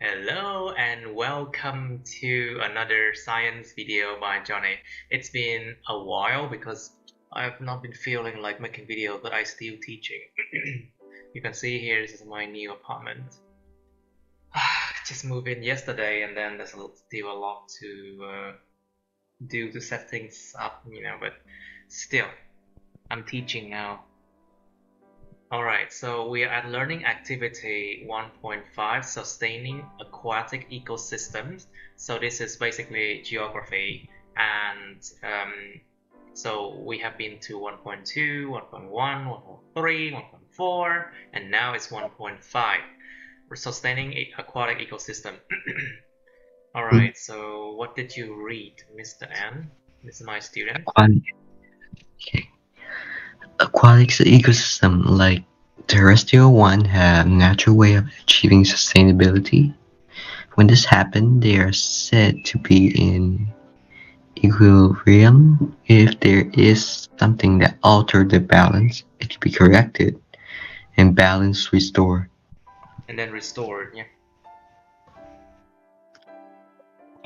Hello and welcome to another science video by Johnny. It's been a while because I've not been feeling like making videos, but I still teaching. You can see here this is my new apartment. Just moved in yesterday and then there's still a lot to do to set things up, but still, I'm teaching now. Alright, so we are at learning activity 1.5, sustaining aquatic ecosystems. So this is basically geography, and so we have been to 1.2, 1.1, 1.3, 1.4, and now it's 1.5. We're sustaining aquatic ecosystem. Alright, so what did you read, Mr. N? This is my student. Aquatic ecosystem like terrestrial one have natural way of achieving sustainability. When this happens, they are said to be in equilibrium. If there is something that alters the balance, it can be corrected and balance restored. And then restored, yeah.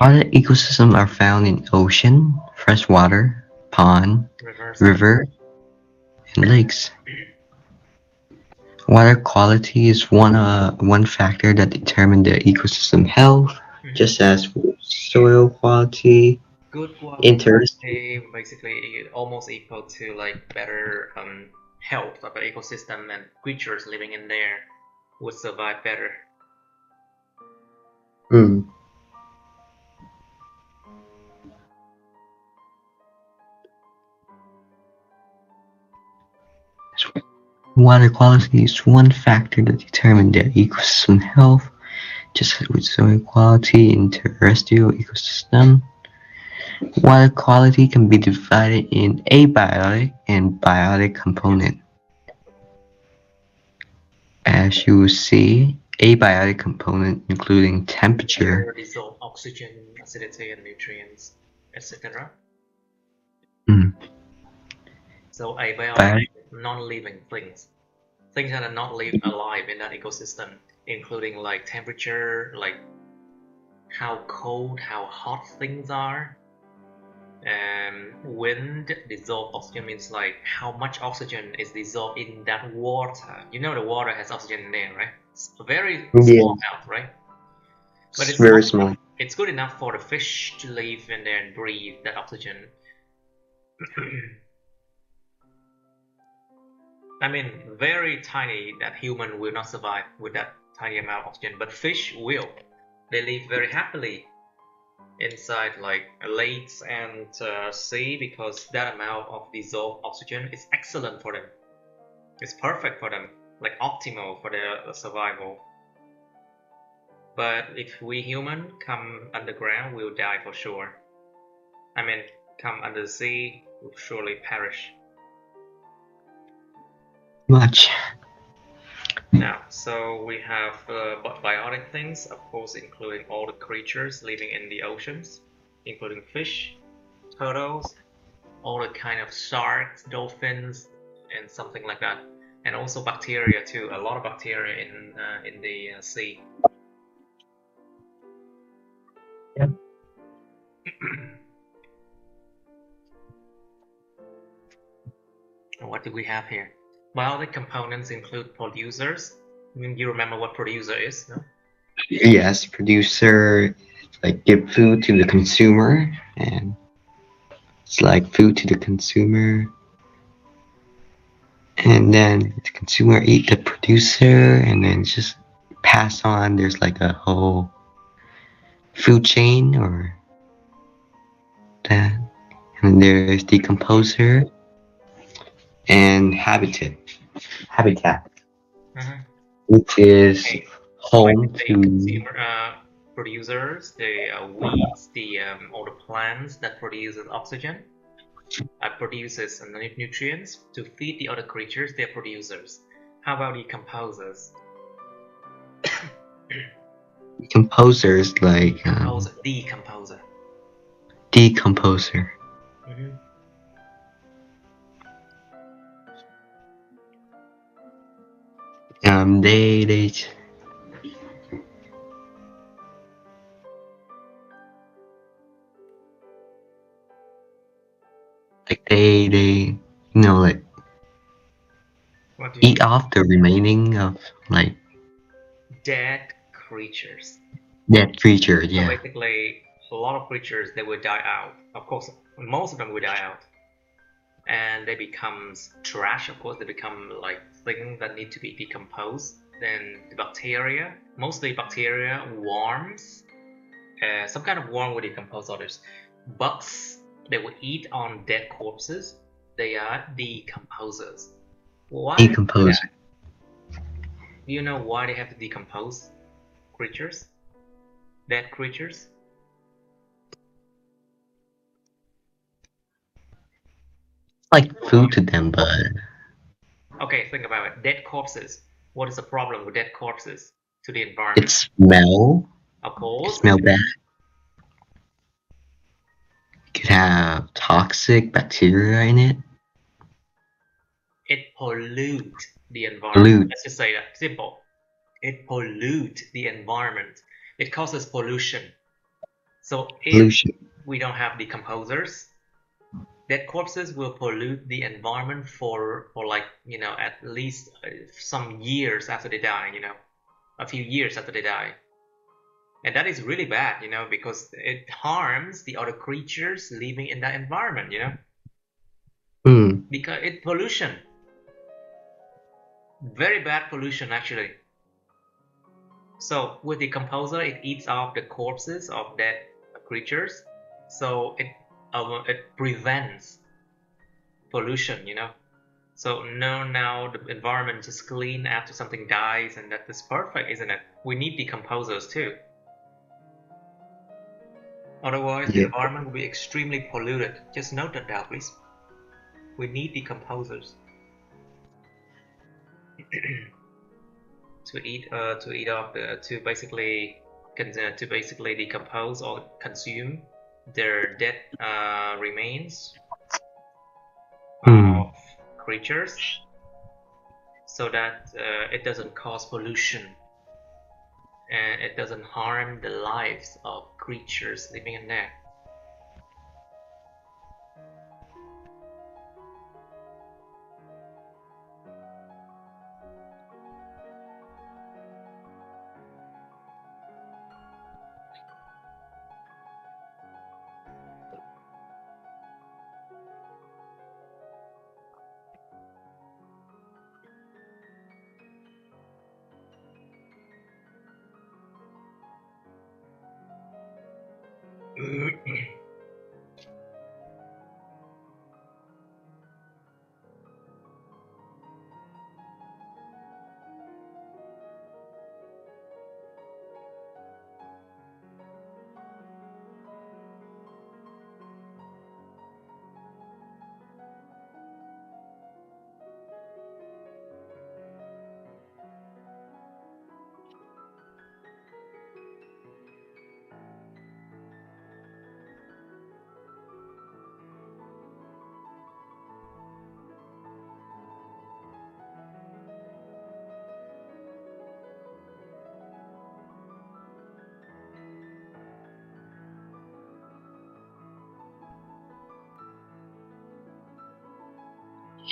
Other ecosystems are found in ocean, freshwater, pond, river, and lakes. Water quality is one factor that determines the ecosystem health, just as soil quality. Good quality basically almost equal to like better health of the ecosystem, and creatures living in there would survive better. Water quality is one factor that determines the ecosystem health, just as with soil quality in terrestrial ecosystem. Water quality can be divided in abiotic and biotic component. As you will see, abiotic component including temperature, dissolve oxygen, acidity, and nutrients, etc. So abiotic, non-living things that are not alive in that ecosystem, including like temperature, like how cold, how hot things are. Wind, dissolved oxygen means like how much oxygen is dissolved in that water. You know the water has oxygen in there, right? It's a very small amount, right? But it's very small. It's good enough for the fish to live in there and breathe that oxygen. I mean, very tiny that human will not survive with that tiny amount of oxygen, but fish will. They live very happily inside like lakes and sea, because that amount of dissolved oxygen is excellent for them. It's perfect for them, like optimal for their survival. But if we human come underground, we'll die for sure. I mean, come under the sea, we'll surely perish. Much. Now, so we have biotic things, of course, including all the creatures living in the oceans, including fish, turtles, all the kind of sharks, dolphins, and something like that, and also bacteria too. A lot of bacteria in the sea. Yep. What do we have here? Biotic components include producers. I mean, you remember what producer is, no? Yes, producer like give food to the consumer, and it's like food to the consumer, and then the consumer eat the producer, and then just pass on. There's like a whole food chain or that, and there's decomposer and habitat, which is home to consumer producers, the weeds, the all the plants that produces oxygen, produces nutrients to feed the other creatures. They're producers. How about decomposers? composers like Decomposer. Decomposer. They Like they like What do you eat mean? off the remaining of like Dead creatures. dead creature. So Yeah. basically, a lot of creatures they will die out. Of course, most of them will die out, and they becomes trash. Of course, they become like things that need to be decomposed. Then the bacteria, mostly bacteria, worms, some kind of worm will decompose others. Bugs, they will eat on dead corpses. They are decomposers. Why do they do Decompose. that? Do you know why they have to decompose creatures? Dead creatures? Like Why? food to them, but Okay, think about it. Dead corpses. What is the problem with dead corpses to the it environment? smell. Of It course, smell bad. It could have toxic bacteria in it. it pollutes the environment. Pollute. Let's just say that. Simple. It pollutes the environment. It causes pollution. So if Pollution. we don't have decomposers, dead corpses will pollute the environment for like at least some years after they die. A few years after they die. And that is really bad, because it harms the other creatures living in that environment, because it's pollution. Very bad pollution, actually. So with the decomposer, it eats off the corpses of dead creatures, so it prevents pollution, So now the environment is clean after something dies, and that is perfect, isn't it? We need decomposers too. Otherwise, the Yeah. environment will be extremely polluted. Just note that down, please. We need decomposers to eat off to basically decompose or consume their dead remains of creatures, so that it doesn't cause pollution and it doesn't harm the lives of creatures living in there.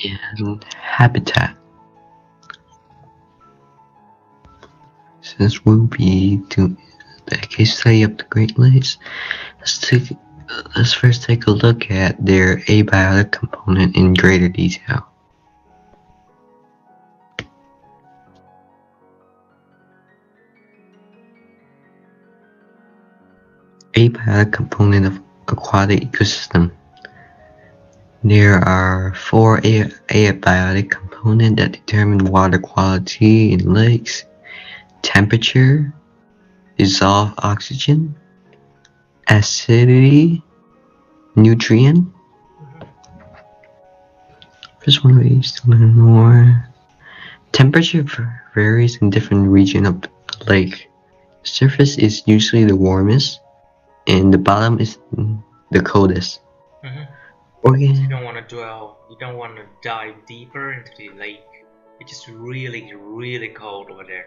And habitat. Since we'll be doing the case study of the Great Lakes, let's first take a look at their abiotic component in greater detail. Abiotic component of aquatic ecosystem. There are 4 abiotic components that determine water quality in lakes: temperature, dissolved oxygen, acidity, nutrient. First one ways to learn more. Temperature varies in different regions of the lake. The surface is usually the warmest, and the bottom is the coldest. You don't want to you don't want to dive deeper into the lake. It's just really, really cold over there.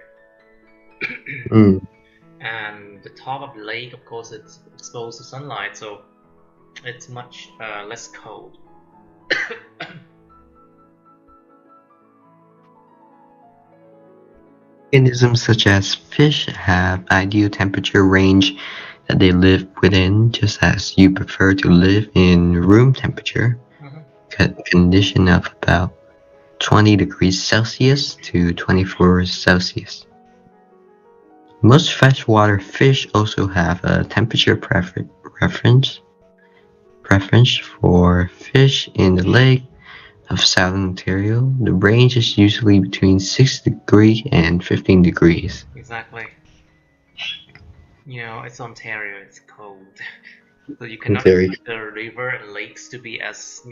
And the top of the lake, of course, it's exposed to sunlight, so it's much less cold. Organisms such as fish have ideal temperature range that they live within, just as you prefer to live in room temperature condition of about 20 degrees Celsius to 24 Celsius. Most freshwater fish also have a temperature preference for fish in the lake of Southern Ontario. The range is usually between 6 degrees and 15 degrees. Exactly. You know, it's Ontario, it's cold. So you cannot Very expect the river and lakes to be as, to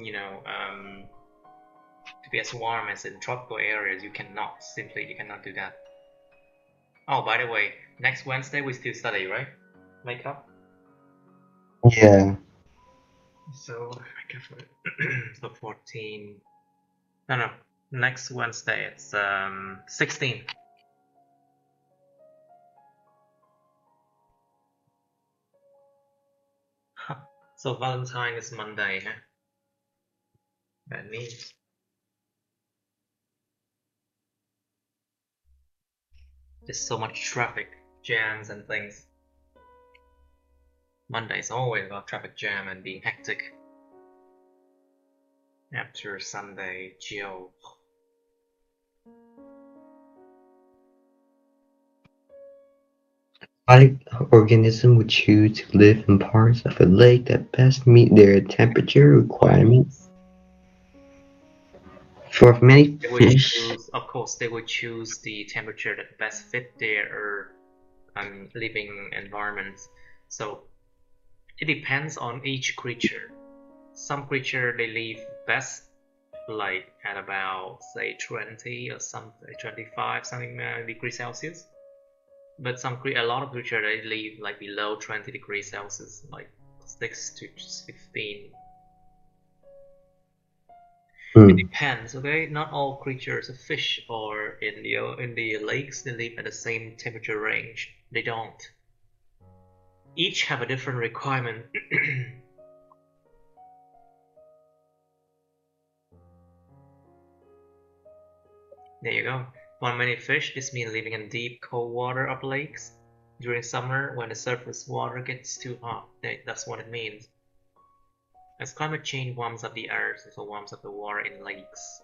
be as warm as in tropical areas. You cannot, simply, you cannot do that. Oh, by the way, next Wednesday we still study, right? Makeup? yeah. So, makeup for so 14. No, next Wednesday it's 16. So Valentine is Monday, huh? That means there's so much traffic, jams and things. Monday is always about traffic jam and being hectic. After Sunday, Geo. Aquatic organism would choose to live in parts of a lake that best meet their temperature requirements. For many They would fish, choose, of course, they would choose the temperature that best fit their living environments. So it depends on each creature. Some creature they live best like at about say 20 or something, 25 something degrees Celsius. But a lot of creature they live like below 20 degrees Celsius, like 6 to 15. It depends, okay? Not all creatures, fish or in the lakes, they live at the same temperature range. They don't. Each have a different requirement. There you go. For many fish, this means living in deep, cold water of lakes. During summer, when the surface water gets too hot, that's what it means. As climate change warms up the earth, it warms up the water in lakes.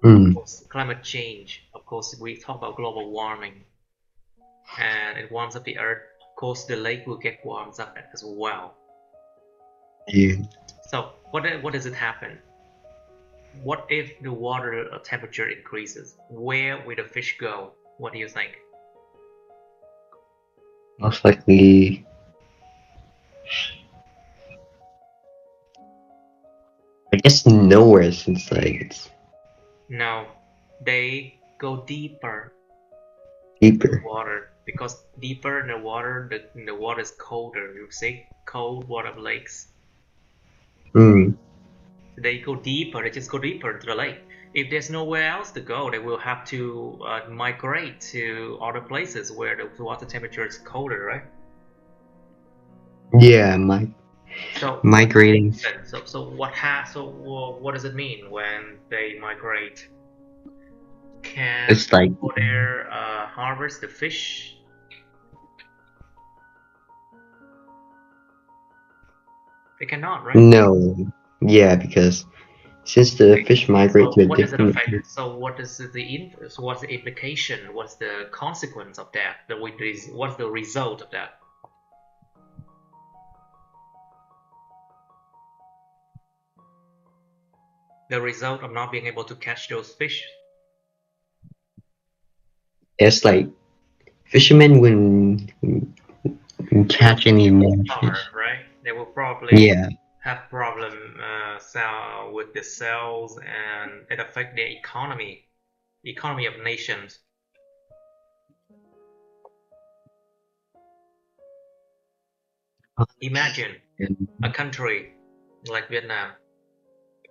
Of course, climate change, of course, we talk about global warming, and it warms up the earth. Of course, the lake will get warmed up as well. Yeah. So, what does it happen? What if the water temperature increases? Where will the fish go? What do you think? Most likely, I guess nowhere since like it's No, they go deeper into the deeper. water because deeper in the water, the water is colder. You see, cold water of lakes. Mm. They go deeper. They just go deeper into the lake. If there's nowhere else to go, they will have to migrate to other places where the water temperature is colder, right? Yeah, So what migrating. happens? What does it mean when they migrate? Can It's like people there harvest the fish? They cannot, right? no, yeah, because since the Okay. fish migrate So to a what does it different. affect? So what is so what's the implication? What's the consequence of that? What's the result of that? The result of not being able to catch those fish. It's like fishermen when They will catch any more fish. starve, right? They will probably Yeah, have problem with the cells, and it affect their economy of nations. Imagine a country like Vietnam,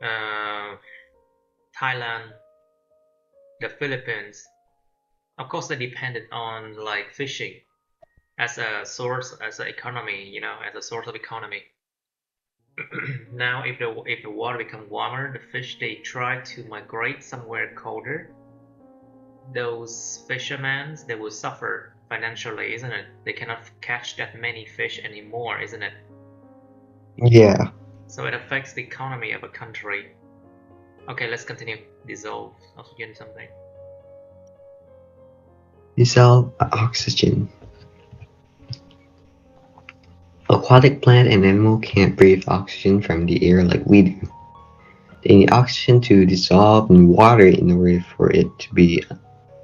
uh, Thailand, the Philippines. Of course, they depended on like fishing as a source, as an economy, as a source of economy. Now, if the water becomes warmer, the fish they try to migrate somewhere colder. Those fishermen they will suffer financially, isn't it? They cannot catch that many fish anymore, isn't it? Yeah. So it affects the economy of a country. Okay, let's continue. Dissolve oxygen something. Dissolve oxygen. Aquatic plant and animal can't breathe oxygen from the air like we do. They need oxygen to dissolve in water in order for it to be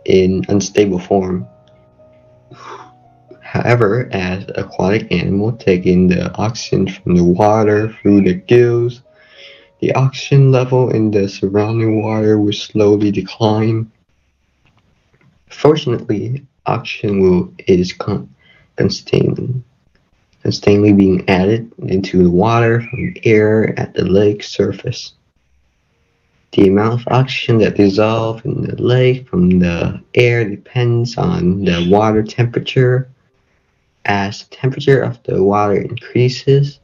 in unstable form. However, as aquatic animals take in the oxygen from the water through their gills, the oxygen level in the surrounding water will slowly decline. Fortunately, oxygen is constantly being added into the water from the air at the lake's surface. The amount of oxygen that dissolves in the lake from the air depends on the water temperature. As the temperature of the water increases,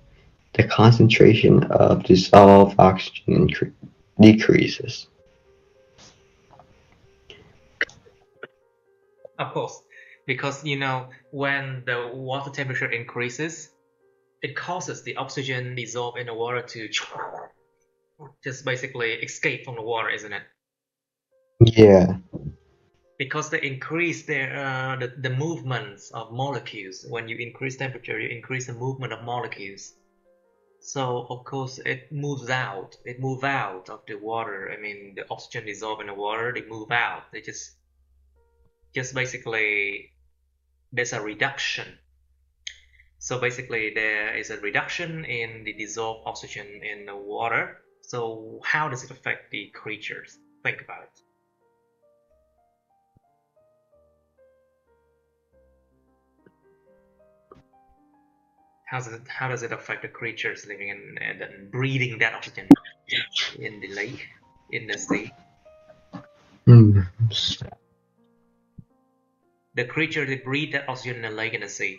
the concentration of dissolved oxygen decreases. Of course, because when the water temperature increases, it causes the oxygen dissolved in the water to just basically escape from the water, isn't it? Yeah. Because they increase the movements of molecules. When you increase temperature, you increase the movement of molecules. So of course it moves out. It moves out of the water. I mean, the oxygen dissolved in the water. They move out. They just basically there's a reduction. So basically there is a reduction in the dissolved oxygen in the water. So how does it affect the creatures? Think about it. How does it affect the creatures living in and breathing that oxygen in the lake, in the sea? Mm. The creature they breathe that oxygen in the lake and the sea.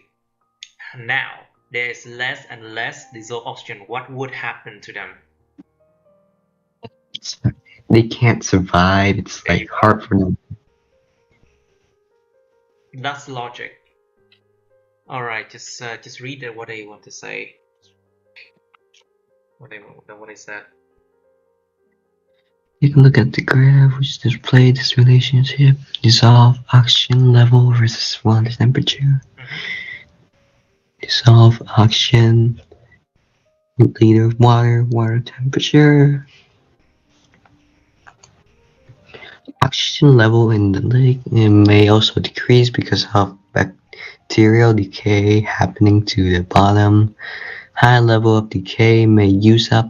Now there is less and less dissolved oxygen. What would happen to them? They can't survive. It's There like you go. hard for them. That's logic. All right, just read what they want to say. What they said. You can look at the graph which displays this relationship. Dissolved oxygen level versus water temperature. Dissolved oxygen, liter of water temperature. Oxygen level in the lake may also decrease because of bacterial decay happening to the bottom. High level of decay may use up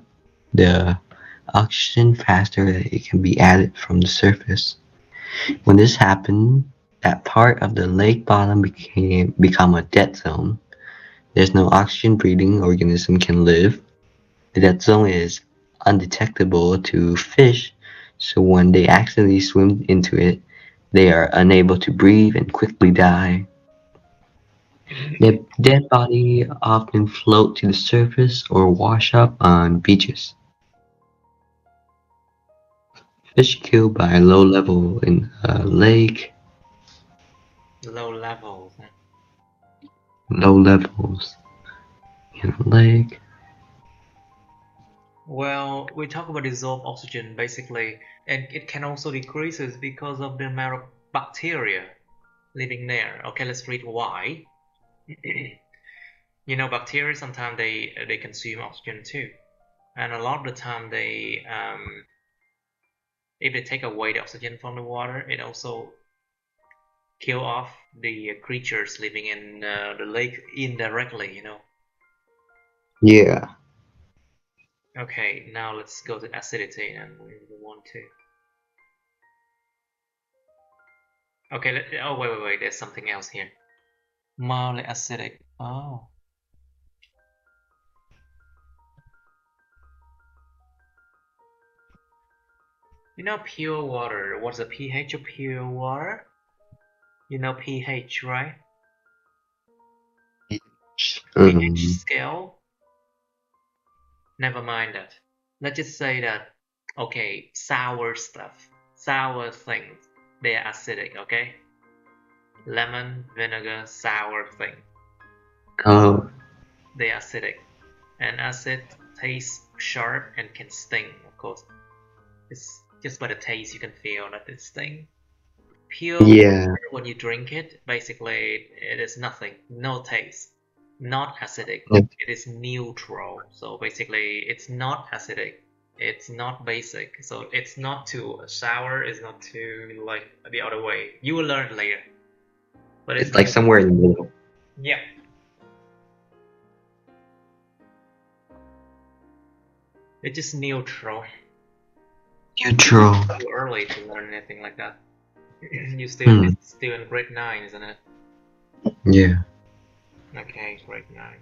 the oxygen faster than it can be added from the surface. When this happened, that part of the lake bottom become a dead zone. There's no oxygen breathing organism can live. The dead zone is undetectable to fish, so when they accidentally swim into it, they are unable to breathe and quickly die. The dead body often float to the surface or wash up on beaches. Fish killed by low level in a lake, Low levels. low levels in a lake. Well, we talk about dissolved oxygen basically, and it can also decreases because of the amount of bacteria living there. Okay, let's read why. Bacteria sometimes they consume oxygen too, and a lot of the time if they take away the oxygen from the water, it also kill off the creatures living in the lake indirectly. Yeah. Okay, now let's go to acidity and we want to. Okay, oh wait, there's something else here. Mildly acidic. Oh. Pure water. What's the pH of pure water? pH, right? pH Um, scale. Never mind that. Let's just say that, okay, sour stuff, sour things, they are acidic, okay? Lemon, vinegar, sour thing, Oh, they are acidic. And acid tastes sharp and can sting, of course. It's just by the taste you can feel that it stings. Pure yeah. water, when you drink it, basically it is nothing, no taste, not acidic. Yep. It is neutral. So basically, it's not acidic. It's not basic. So it's not too sour. It's not too like the other way. You will learn later. But it's It's like somewhere neutral. in the middle. Yeah. It's just neutral. Neutral. Too early to learn anything like that. You Hmm. still in grade 9, isn't it? Yeah. Okay, grade 9.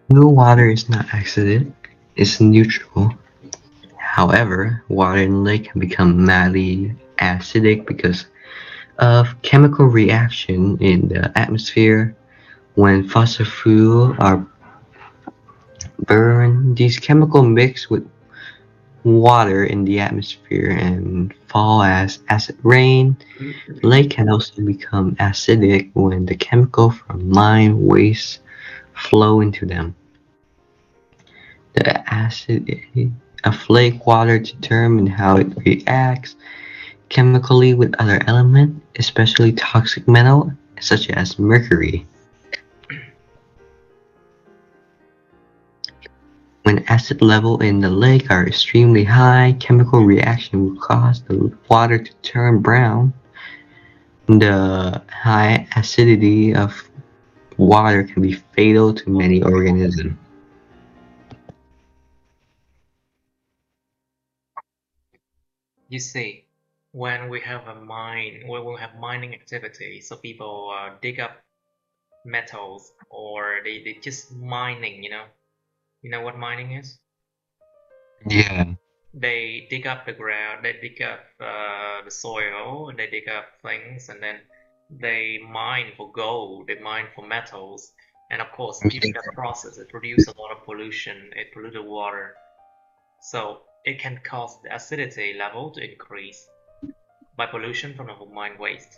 No, water is not acidic. It's neutral. However, water in lake can become mildly acidic because of chemical reaction in the atmosphere. When fossil fuel are burned, these chemicals mix with water in the atmosphere and fall as acid rain. Lake can also become acidic when the chemical from lime waste flow into them. The acidity of lake water determines how it reacts chemically with other elements, especially toxic metals such as mercury. When acid levels in the lake are extremely high, chemical reaction will cause the water to turn brown. The high acidity of water can be fatal to many organisms. You see, when we have a mine, when we have mining activity, so people dig up metals or they just mining, you know. You know what mining is? Yeah. They dig up the ground, they dig up the soil, and they dig up things, and then they mine for gold, they mine for metals, and of course, during that process, it produces a lot of pollution, it pollutes the water, so it can cause the acidity level to increase by pollution from the mine waste.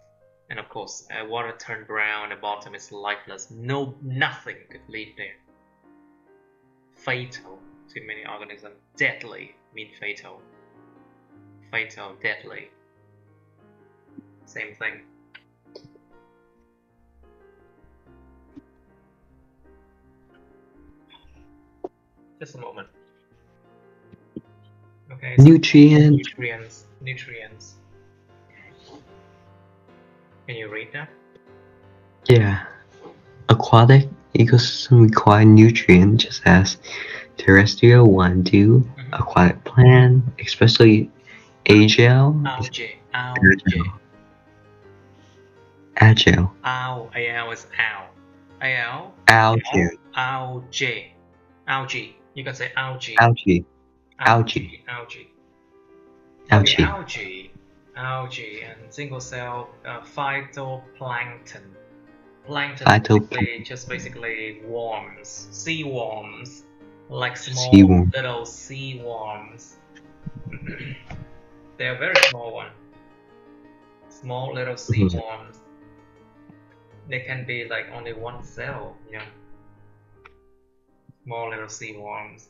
And of course, water turned brown, the bottom is lifeless, nothing could live there. Fatal to many organisms, deadly mean fatal. Fatal, deadly. Same thing. Just a moment. Okay, so Nutrient. nutrients. Can you read that? Yeah. Aquatic ecosystem require nutrients just as terrestrial one do. Aquatic plant, especially agile, is Algae, algae. agile. Al, al is al. Al, Algae. algae. Algae. You can say algae. Algae. Algae. Algae, algae. Okay, Algae. algae, and single cell phytoplankton. Plankton Phytoplankton. just basically worms, sea worms, like small Seaworm. little sea worms. They are very small one, small little sea Mhm. worms. They can be like only one cell, yeah. Small little sea worms.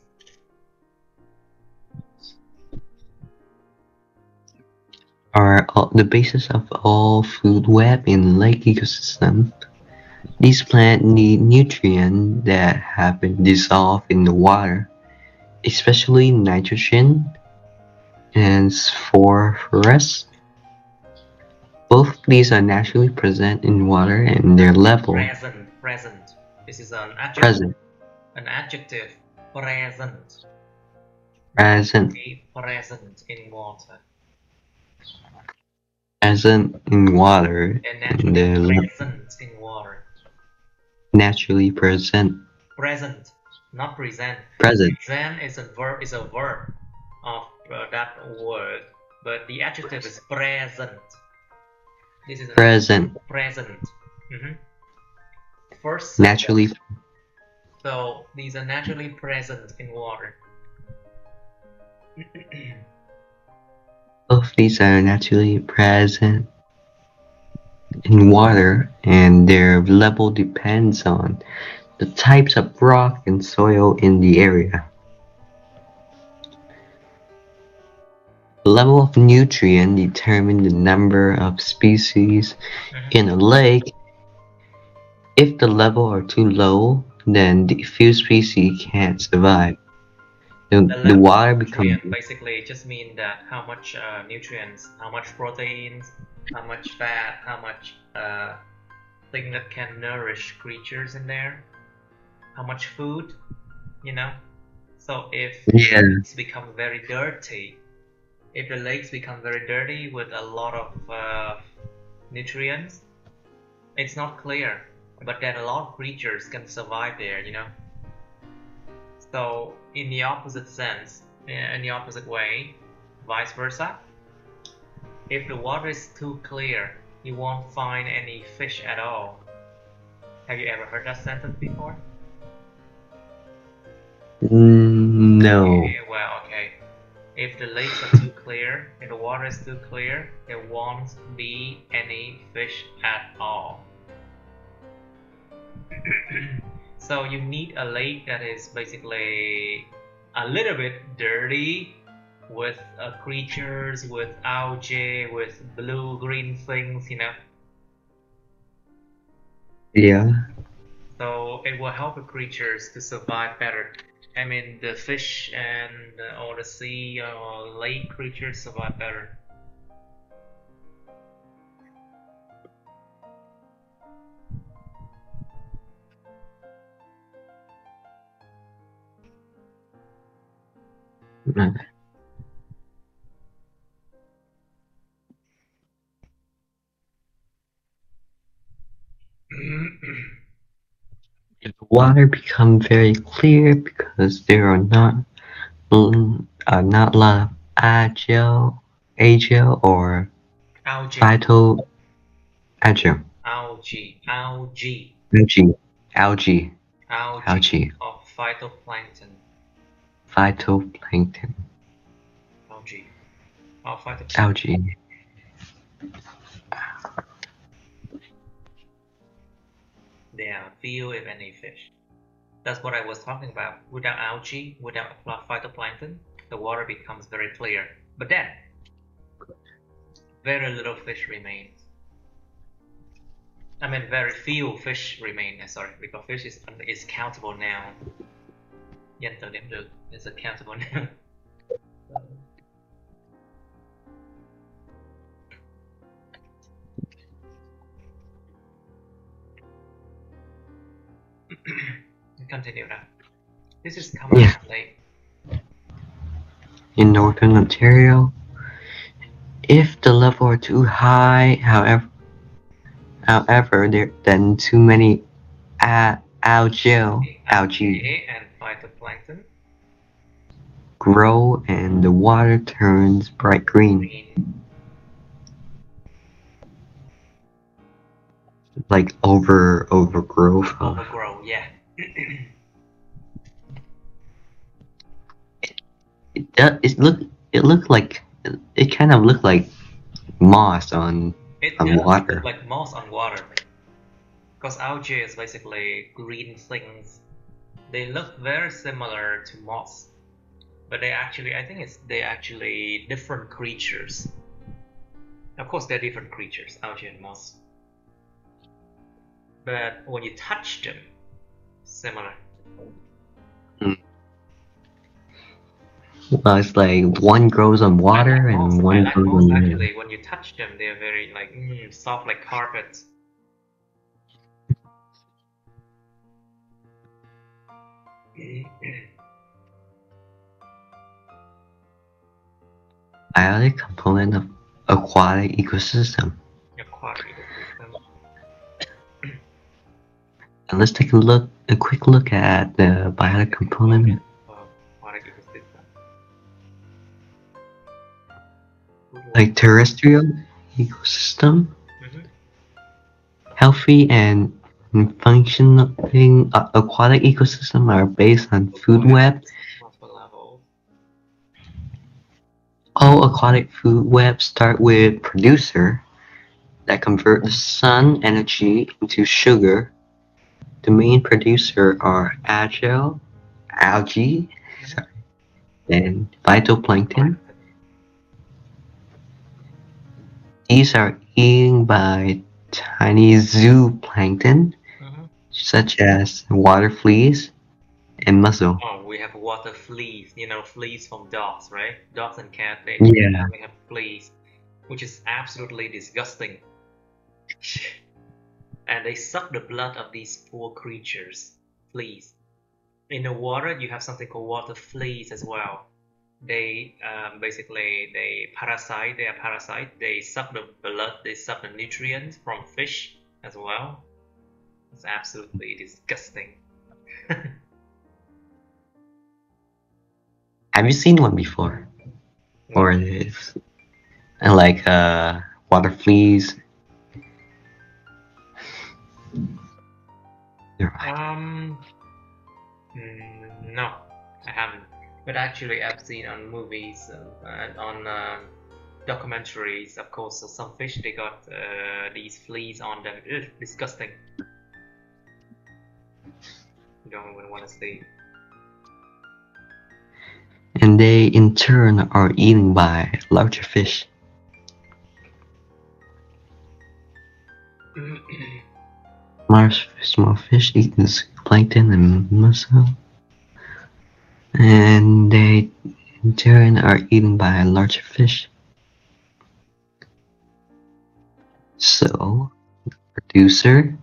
Are the basis of all food web in lake ecosystem. These plants need nutrients that have been dissolved in the water, especially nitrogen and phosphorus. Both of these are naturally present in water and their level Present. This is an adjective. present. An adjective. Present. Present. Present in water. Present in water And and naturally their present in water. naturally present. Present, not present. Present. Present is a verb of that word, but the adjective is present. This is an adjective. Present. Present. Mhm. first naturally. sentence. So these are naturally present in water. Both these are naturally present in water, and their level depends on the types of rock and soil in the area. The level of nutrient determines the number of species in a lake. If the level are too low, then the few species can't survive. The level water of becomes nutrient basically just mean that how much nutrients, how much proteins, how much fat, how much thing that can nourish creatures in there, how much food, you know. So if yeah. lakes become very dirty, if the lakes become very dirty with a lot of nutrients, it's not clear, but then a lot of creatures can survive there, you know. So in the opposite sense, in the opposite way, vice versa, if the water is too clear, you won't find any fish at all. Have you ever heard that sentence before? No. Well, okay. If the lakes are too clear, if the water is too clear, there won't be any fish at all. So you need a lake that is basically a little bit dirty, with creatures, with algae, with blue-green things, you know. Yeah. So it will help the creatures to survive better. I mean, the fish and or the sea or lake creatures survive better. The water become very clear because there are not a lot of agel or Algae, phyto agel algae, algae, algae algae, algae or phytoplankton, phytoplankton algae, or phytoplankton. algae. There are few, if any, fish. That's what I was talking about. Without algae, without phytoplankton, the water becomes very clear. But then, very little fish remains. I mean, very few fish remain. Sorry, because fish is countable now. Danh từ đếm được is a countable now. Continue now. This is coming late. In northern Ontario, if the level are too high, however, then too many algae and phytoplankton grow and the water turns bright green. Like overgrowth. Overgrow, yeah. It looked like it kind of looked like moss on water. Look like moss on water. Because algae is basically green things. They look very similar to moss, but they actually different creatures. Of course, they're different creatures, algae and moss. But when you touch them, similar. Well, it's like one grows on water and one grows on land. Actually, when you touch them, they're very like soft, like carpets. Biotic component of aquatic ecosystem. And let's take a quick look at the biotic component. Like terrestrial ecosystem, healthy and and functioning aquatic ecosystems are based on food web. Multiple levels. All aquatic food webs start with producer that convert the sun energy into sugar. The main producer are algae, and phytoplankton. These are eaten by tiny zooplankton, such as water fleas and mussel. Oh, we have water fleas. You know, fleas from dogs, right? Dogs and cats, they Yeah. have fleas, which is absolutely disgusting. And they suck the blood of these poor creatures, fleas. In the water, you have something called water fleas as well. They basically they parasite. They are parasite. They suck the blood. They suck the nutrients from fish as well. It's absolutely disgusting. Have you seen one before? Or is like water fleas? No, I haven't. But actually, I've seen on movies and on documentaries, of course, so some fish they got these fleas on them. Ugh, disgusting. You don't even want to see. And they in turn are eaten by larger fish. Small fish eat plankton and mussel, and they in turn are eaten by larger fish. So, producer,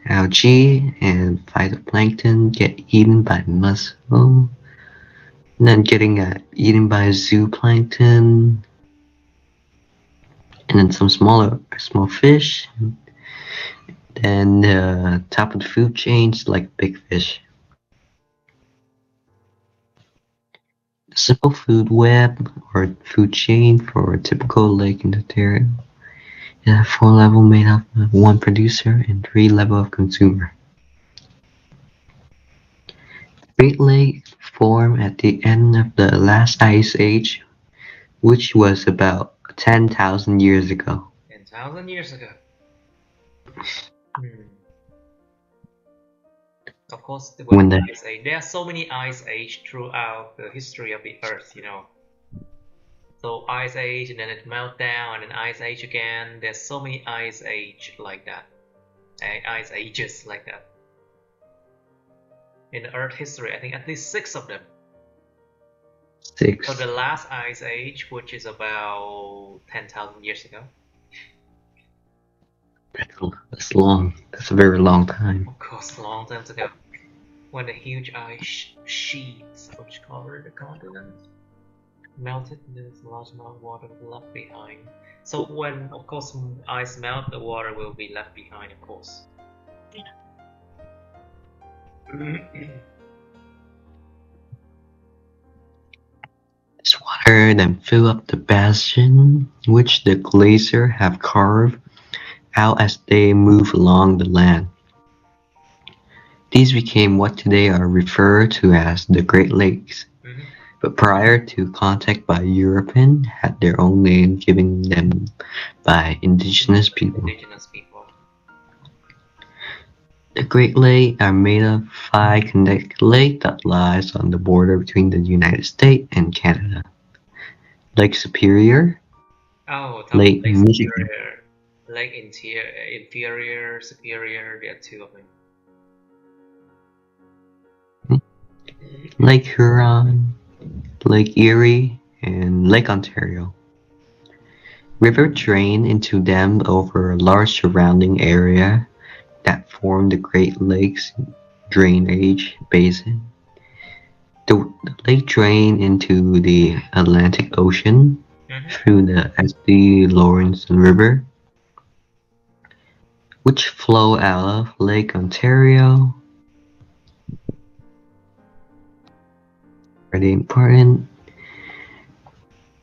algae, and phytoplankton get eaten by mussel, and then getting eaten by zooplankton, and then some small fish. Then the top of the food chain is like big fish. The simple food web or food chain for a typical lake in Ontario is a 4 level made up of 1 producer and 3 level of consumer. Great Lakes formed at the end of the last ice age, which was about 10,000 years ago. 10,000 years ago. Of course, there are so many ice age throughout the history of the Earth, you know. So ice age, and then it melt down, and then ice age again. There's so many ice age like that, ice ages like that. In the Earth history, I think at least 6 of them. 6. So the last ice age, which is about 10,000 years ago. That's long. That's a very long time. Of course, long time ago, when the huge ice sheets which covered the continent melted, there's a large amount of water left behind. So when, of course, ice melt, the water will be left behind, of course. This water then fill up the basin which the glacier have carved out as they move along the land. These became what today are referred to as the Great Lakes, but prior to contact by European had their own name given them by indigenous people. The Great Lakes are made of 5 connected lakes that lies on the border between the United States and Canada. Lake Superior, Lake Michigan, Lake Inferior, Superior, there are 2 of them. Lake Huron, Lake Erie, and Lake Ontario. River drain into them over a large surrounding area that form the Great Lakes drainage basin. The lake drain into the Atlantic Ocean through the St. Lawrence River, which flow out of Lake Ontario. Pretty important.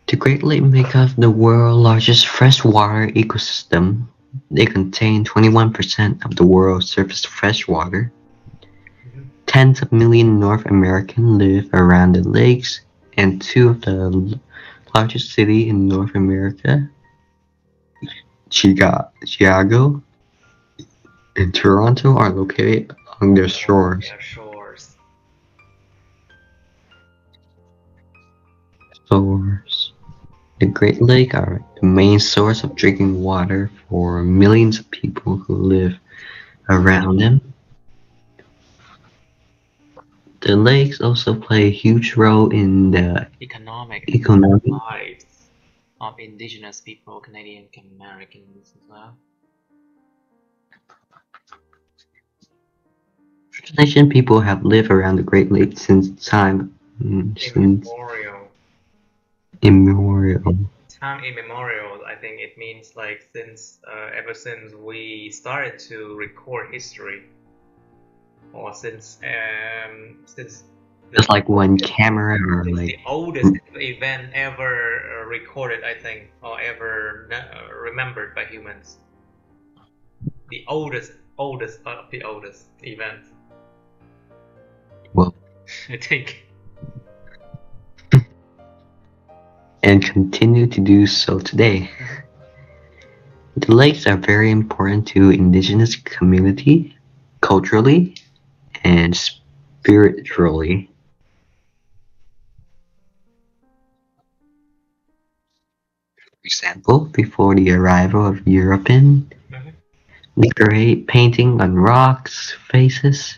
The Great Lakes make up the world's largest freshwater ecosystem They contain 21% of the world's surface freshwater. Mhm. Tens of millions of North Americans live around the lakes, and two of the largest cities in North America, Chicago and Toronto, are located along their Along shores. their shores. Shores. The Great Lakes are the main source of drinking water for millions of people who live around them. The lakes also play a huge role in the Economic economic lives of indigenous people, Canadian Americans as well. Nation people have lived around the Great Lakes since since Immemorial. immemorial. Time immemorial, I think it means like since ever since we started to record history, or since Just the like one camera or since like the oldest event ever recorded, I think, or ever remembered by humans. The oldest of the oldest event, well, I think. and continue to do so today. The lakes are very important to indigenous community, culturally and spiritually. For example, before the arrival of European, Mhm. decorate painting on rocks, faces.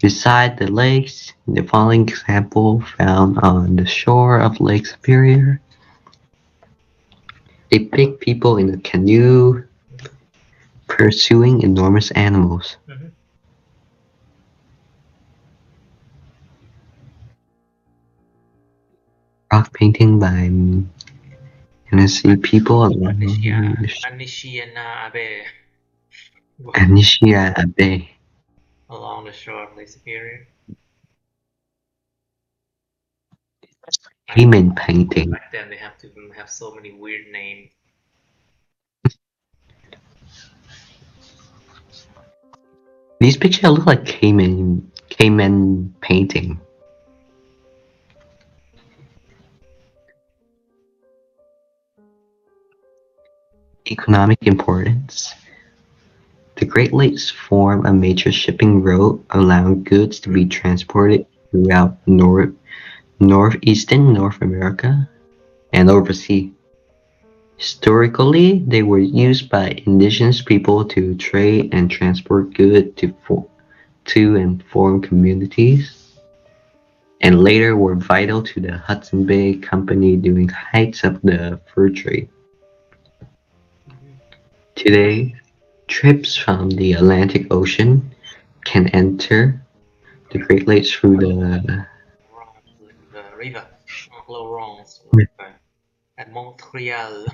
Beside the lakes, the following example found on the shore of Lake Superior depict people in a canoe Mhm. pursuing enormous animals. Mhm. Rock painting by Tennessee people Anicia, along Anishina Abe, Anicia Bay. along the shore of Lake Superior. I don't Cayman know, painting. back then they have to have so many weird names. These pictures look like Cayman painting. Economic importance. The Great Lakes form a major shipping route, allowing goods to be transported throughout northeastern North America and overseas. Historically, they were used by indigenous people to trade and transport goods to and from communities, and later were vital to the Hudson Bay Company during heights of the fur trade. Mhm. Today, trips from the Atlantic Ocean can enter the Great Lakes through the The river, Lawrence River, at Montreal,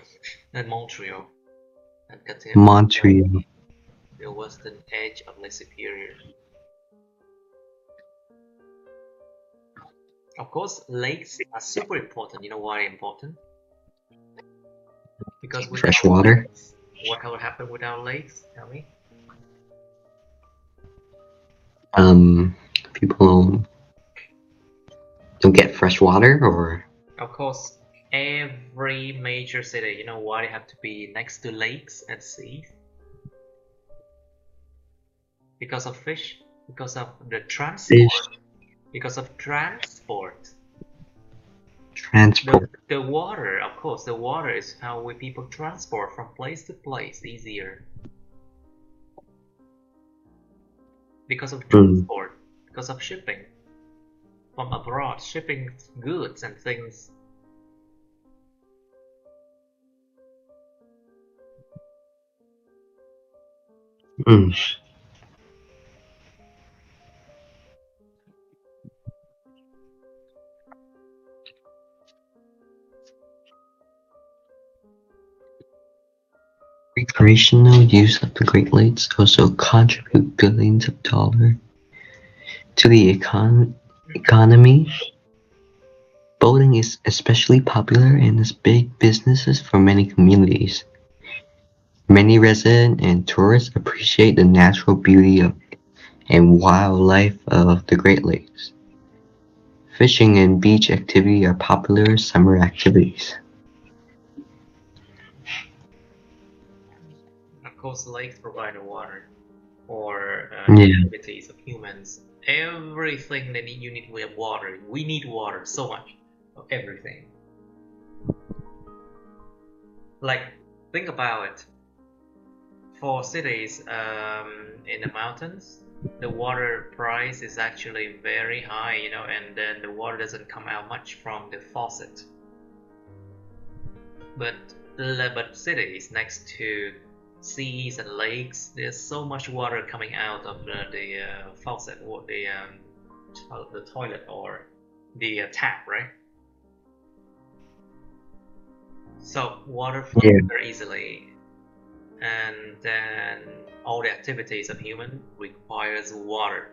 at Montreal, and continue Montreal. the western edge of Lake Superior. Of course, lakes are super important. You know why important? Because Fresh without water. lakes, what would happen without lakes? Tell me. Um, People don't get fresh water, or Of course, every major city, you know why they have to be next to lakes and seas? Because of fish, because of the fish transport, because of transport. The, transport. the water, of course, the water is how we people transport from place to place easier. Because of Mm. transport, because of shipping from abroad, shipping goods and things. Mm. Recreational use of the Great Lakes also contribute billions of dollars to the economy. Boating is especially popular and is big businesses for many communities. Many residents and tourists appreciate the natural beauty and wildlife of the Great Lakes. Fishing and beach activity are popular summer activities. Of course, lakes provide water for Yeah. activities of humans. Everything that you need with water. We need water so much of everything. Like, think about it. For cities in the mountains, the water price is actually very high, and then the water doesn't come out much from the faucet. But cities next to seas and lakes, there's so much water coming out of the faucet or the toilet or the tap, right? So water flows Yeah. very easily, and then all the activities of human requires water.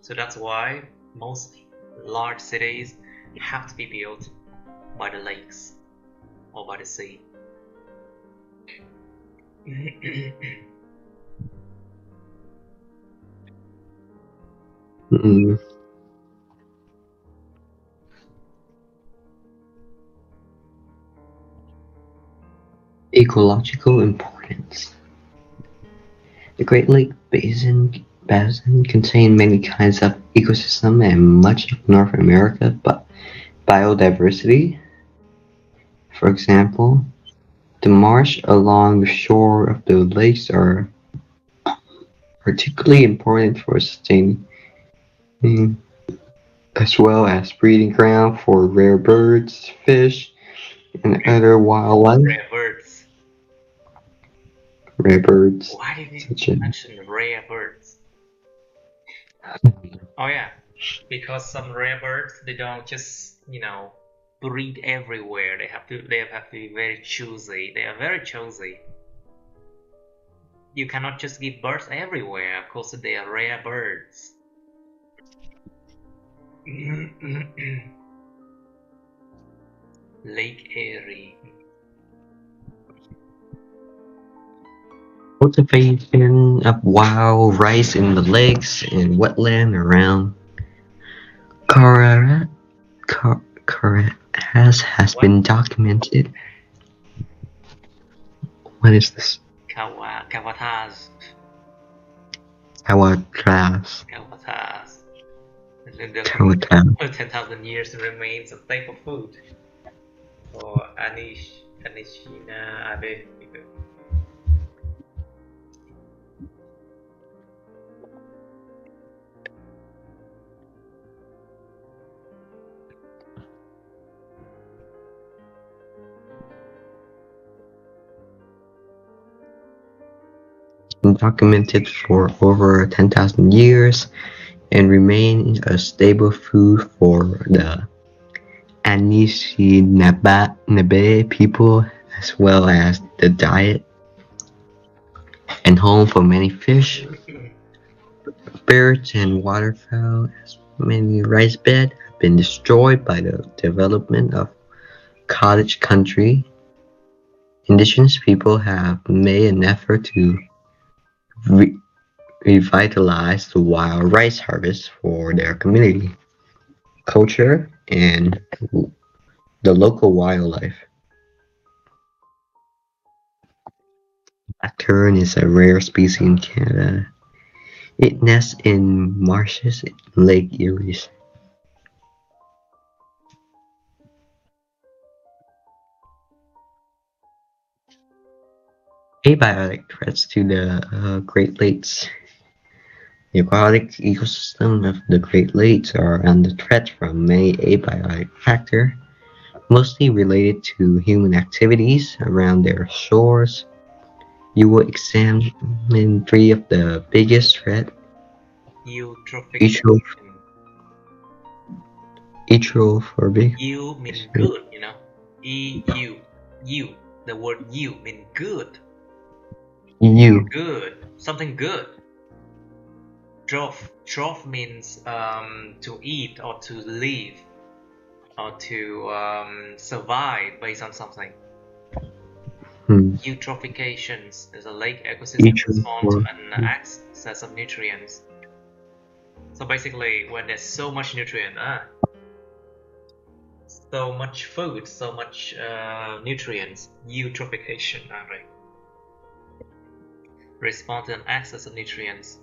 So that's why most large cities have to be built by the lakes or by the sea. Mm. Ecological importance. The Great Lake Basin contains many kinds of ecosystem and much of North America, but biodiversity, for example, the marsh along the shore of the lakes are particularly important for sustaining, as well as breeding ground for rare birds, fish, and other wildlife. Rare birds. Rare birds, Why did you such as mention rare birds? Oh yeah, because some rare birds, they don't just breed everywhere. They have to be very choosy. They are very choosy. You cannot just give birds everywhere. Of course, they are rare birds. Lake Erie. cultivation of wild rice in the lakes and wetland around Carrara has What? been documented. What is this? Kawatas. Kawatras. Kawatas. The Kawatras. 10,000 years remains a staple food for Anishina Abe people. Documented for over 10,000 years and remains a staple food for the Anishinaabe people, as well as the diet and home for many fish, birds, and waterfowl, as many rice beds have been destroyed by the development of cottage country. Indigenous people have made an effort to revitalize the wild rice harvest for their community, culture, and the local wildlife. Black tern is a rare species in Canada. It nests in marshes in Lake Erie. Abiotic threats to the Great Lakes. The aquatic ecosystem of the Great Lakes are under threat from many abiotic factors, mostly related to human activities around their shores. You will examine three of the biggest threats. Eutrophication. Eutrophobic. You mean good, E-U. You. The word you mean good. You. Good. Something good. Troph means to eat or to live or to survive based on something. eutrophications. There's a lake ecosystem respond to an excess of nutrients. So basically, when there's so much nutrient, so much food, so much nutrients, eutrophication, right? Respond to an excess of nutrients.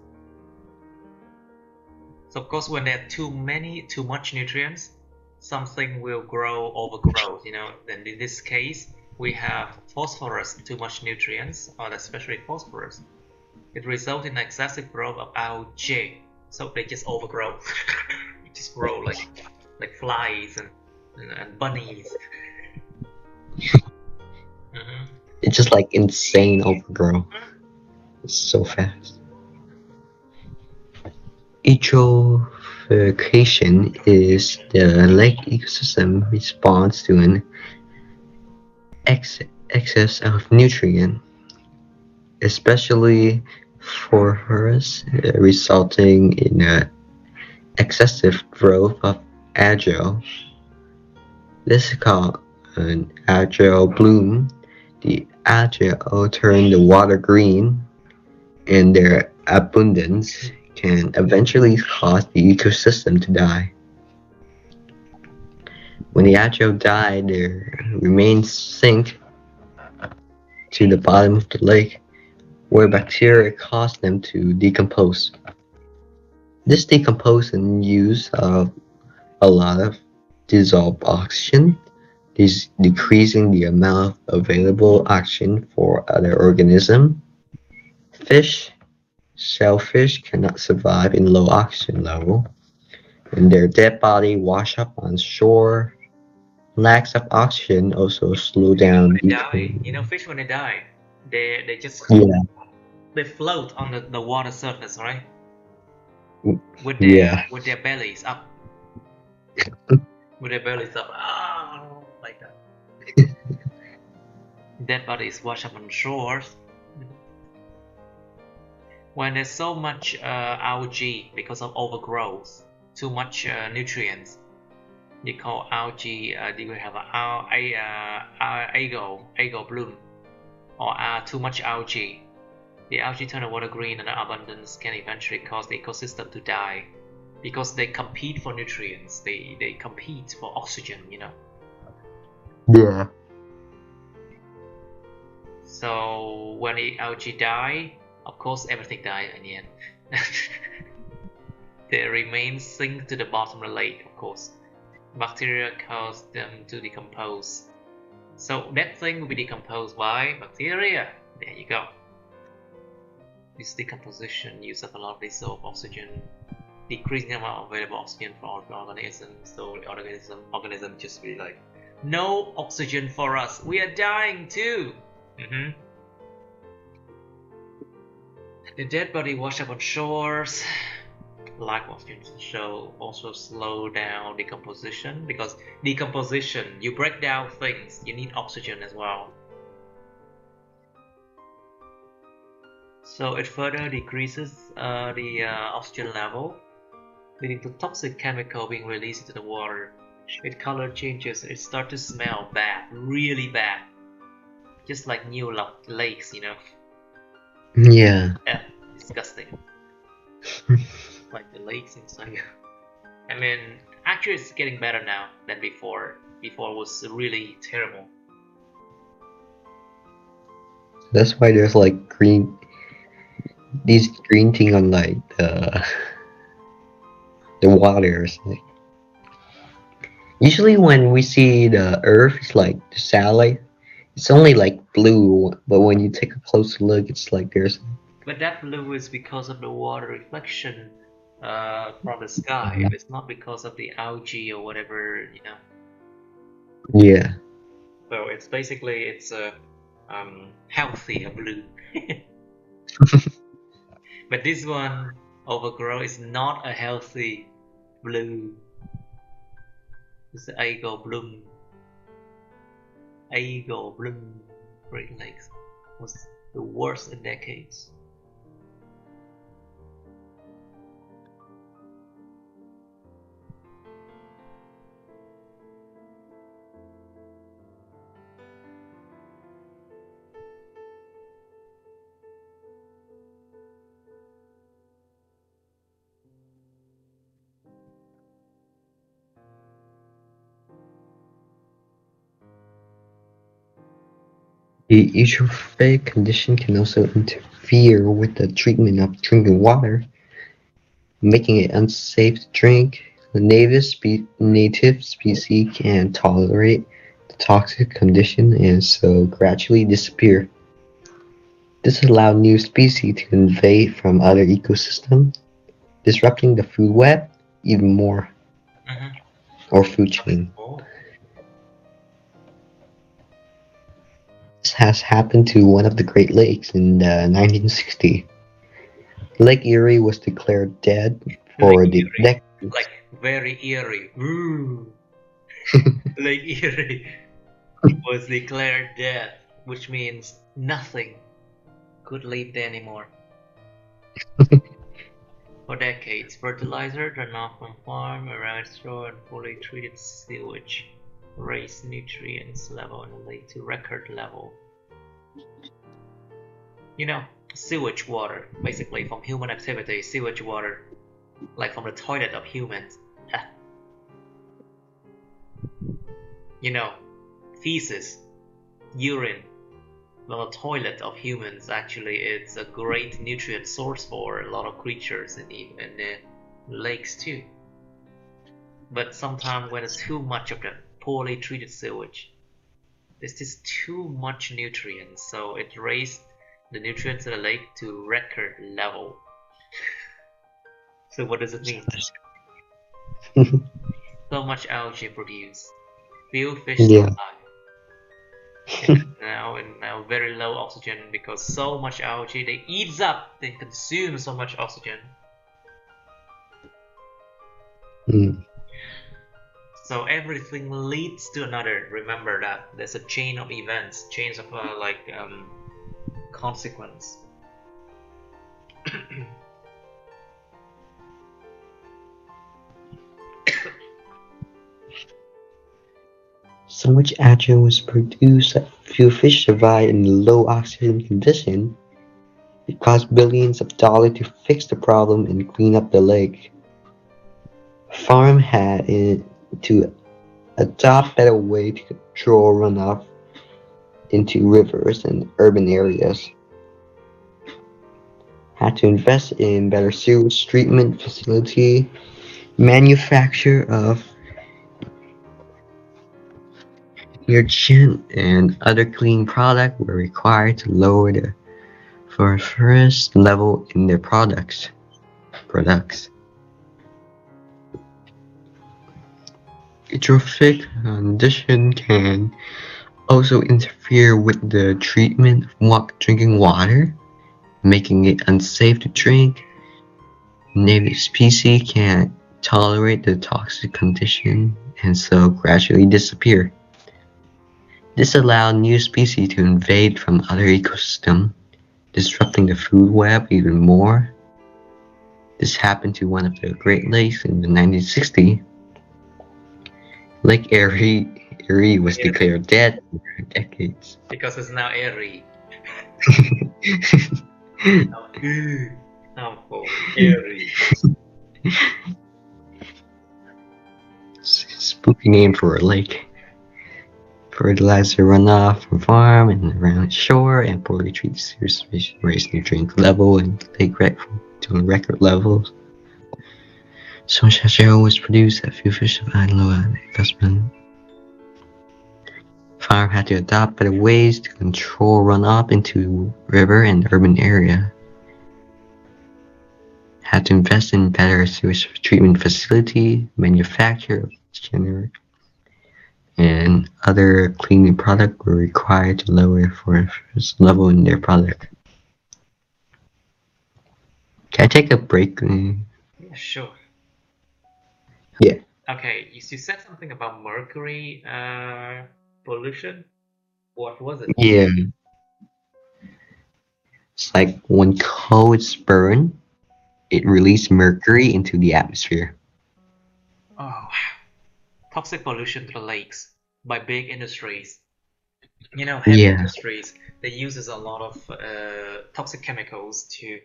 So of course, when there are too much nutrients, something will grow overgrowth. Then in this case, we have phosphorus, too much nutrients, or especially phosphorus. It results in excessive growth of algae. So they just overgrow. They just grow like flies and bunnies. It's just like insane overgrowth. It's so fast. Eutrophication is the lake ecosystem response to an excess of nutrient, especially phosphorus, resulting in excessive growth of algae. This is called an algal bloom. The algae turn the water green, and their abundance can eventually cause the ecosystem to die. When the algae die, their remains sink to the bottom of the lake, where bacteria cause them to decompose. This decomposition uses a lot of dissolved oxygen, decreasing the amount of available oxygen for other organisms. Fish, shellfish cannot survive in low oxygen level, and their dead body wash up on shore. Lacks of oxygen also slow down Fish when they die, they just they float on the water surface, right? With their bellies up. With their bellies up, like that. Dead bodies wash up on shores. When there's so much algae because of overgrowth, too much nutrients, you call algae. You have algal bloom, or too much algae. The algae turn the water green, and the abundance can eventually cause the ecosystem to die, because they compete for nutrients. They compete for oxygen. Yeah. So when the algae die, of course everything dies in the end. Their remains sink to the bottom of the lake, of course. Bacteria cause them to decompose. So that thing will be decomposed by bacteria. There you go. This decomposition uses up a lot of dissolved oxygen, decreasing the amount of available oxygen for organisms. So the organism just be like, no oxygen for us. We are dying too. The dead body wash up on shores. Lack of oxygen also slow down decomposition, because decomposition, you break down things, you need oxygen as well. So it further decreases the oxygen level, leading to toxic chemical being released into the water. Its color changes, it starts to smell bad, really bad. Just like new lakes, Yeah. Disgusting. Like the lakes inside. I mean, actually it's getting better now than before. Before it was really terrible. That's why there's like these green thing on like the waters. Like, usually when we see the Earth, it's like the satellite. It's only like blue, but when you take a closer look, it's like there's. But that blue is because of the water reflection from the sky. It's not because of the algae or whatever, Yeah. So it's basically a healthier blue. But this one, overgrow, is not a healthy blue. It's the algal bloom. Algal bloom Great Lakes was the worst in decades. The eutrophic condition can also interfere with the treatment of drinking water, making it unsafe to drink. The native species can tolerate the toxic condition and so gradually disappear. This allowed new species to invade from other ecosystems, disrupting the food web even more, Mm-hmm. or food chain. Oh. This has happened to one of the Great Lakes in the 1960s. Lake Erie was declared dead Lake for Erie, like decades. very eerie. Ooh, Lake Erie was declared dead, which means nothing could live there anymore. For decades, fertilizer, runoff from farm, around straw, and poorly treated sewage raised nutrients level in the lake to record level. You know, sewage water, basically from human activity, sewage water, like from the toilet of humans. You know, feces, urine from the toilet of humans. Actually, it's a great nutrient source for a lot of creatures in the lakes too. But sometimes when it's too much of the poorly treated sewage, there's just too much nutrients, so it raised the nutrients in the lake to record level. So what does it mean? So much algae produced, few fish Yeah. survive. Now very low oxygen because so much algae they eats up, they consume so much oxygen. Mm. So everything leads to another. Remember that there's a chain of events, chains of consequence. So much algae was produced that few fish survived in low oxygen condition. It cost billions of dollars to fix the problem and clean up the lake. Farm had to adopt better way to control runoff into rivers and urban areas. Had to invest in better sewage treatment facility, manufacture of detergent and other clean products were required to lower the phosphorus level in their products. Eutrophic condition can also interfere with the treatment of drinking water, making it unsafe to drink. Native species can't tolerate the toxic condition and so gradually disappear. This allowed new species to invade from other ecosystems, disrupting the food web even more. This happened to one of the Great Lakes in the 1960s. Lake Erie was Erie, declared dead for decades. because it's now Erie. Harmful. Erie. Spooky name for a lake. Fertilizer runoff from farm and around shore and poorly treated sewage fish raise nutrient level and lake to record levels. So much H2O was produced that few fish survived low investment. Farm had to adopt better ways to control runoff into river and urban area. Had to invest in better sewage treatment facility, manufacture of and other cleaning products were required to lower phosphorus level in their product. Can I take a break? Yeah, sure. Yeah. Okay, you said something about mercury pollution. What was it? Yeah. It's like when coal is burned, it releases mercury into the atmosphere. Oh, toxic pollution to the lakes by big industries. You know, heavy Yeah. industries, they uses a lot of toxic chemicals to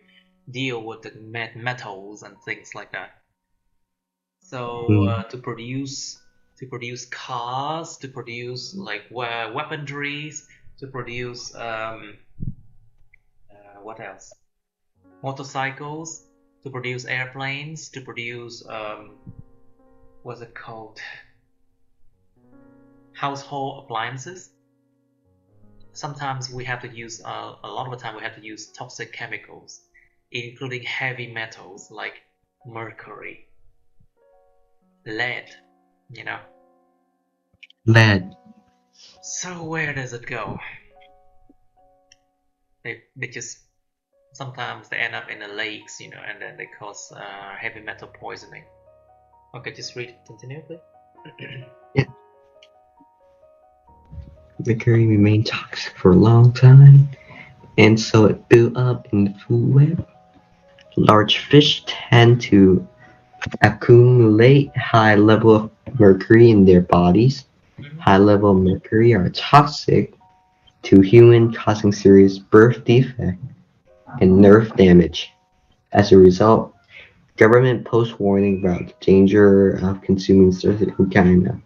deal with the metals and things like that. So Mm. to produce cars, to produce like weaponries, to produce what else? Motorcycles, to produce airplanes, to produce what's it called? Household appliances. Sometimes we have to use a lot of the time we have to use toxic chemicals, including heavy metals like mercury, lead, you know. Lead. So where does it go? They just sometimes they end up in the lakes, you know, and then they cause heavy metal poisoning. Okay, just read, continue, please. Yeah. Mercury remained toxic for a long time, and so it built up in the food web. Large fish tend to accumulate high level of mercury in their bodies. High level of mercury are toxic to humans, causing serious birth defect and nerve damage. As a result, government posts warning about the danger of consuming certain kind of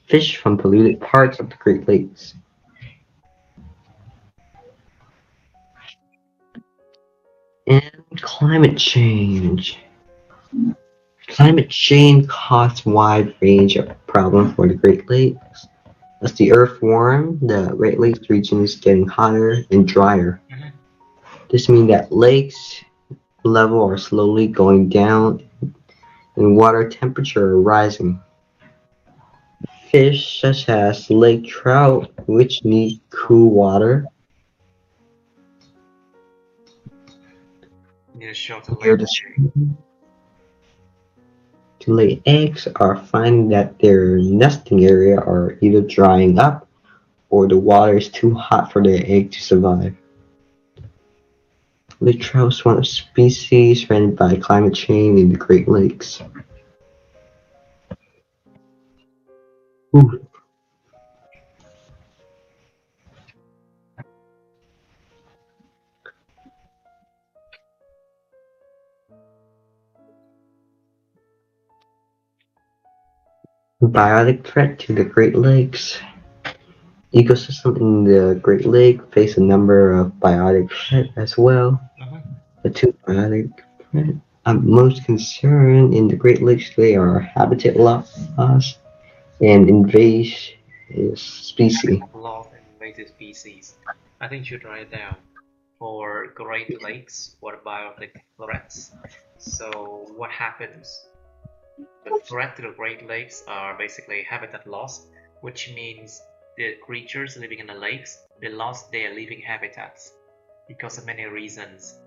fish from polluted parts of the Great Lakes. And climate change. Climate change causes a wide range of problems for the Great Lakes. As the Earth warms, the Great Lakes region is getting hotter and drier. This means that lakes level are slowly going down and water temperature are rising. Fish such as lake trout, which need cool water Near shorter near lake. the stream to lay eggs, are finding that their nesting area are either drying up or the water is too hot for their egg to survive. Lake trout is one of species threatened by climate change in the Great Lakes. Ooh. Biotic threat to the Great Lakes. Ecosystem in the Great Lake face a number of biotic threats as well. The two biotic threats I'm most concerned in the Great Lakes today are habitat loss and invasive species. Loss and invasive species. I think you should write it down. For Great Lakes, what biotic threats? So what happens? The threat to the Great Lakes are basically habitat loss, which means the creatures living in the lakes, they lost their living habitats because of many reasons,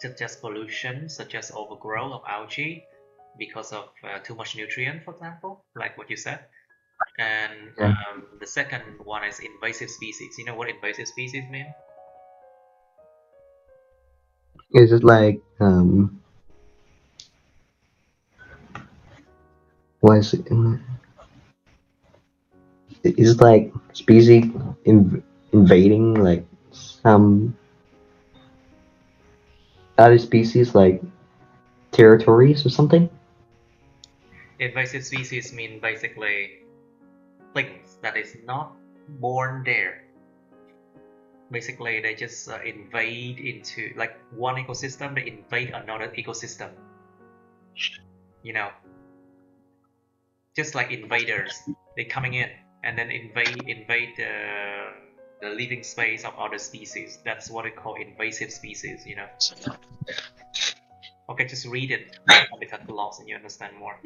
such as pollution, such as overgrowth of algae, because of too much nutrient, for example, like what you said. And Yeah. the second one is invasive species. You know what invasive species mean? Is it like what is it? Is it like species invading like some other species like territories or something? Invasive species mean basically things that is not born there. Basically, they just invade into like one ecosystem, they invade another ecosystem. You know, just like invaders, they coming in and then invade the living space of other species. That's what they call invasive species. You know. Okay, just read it. Habitat loss, and you understand more.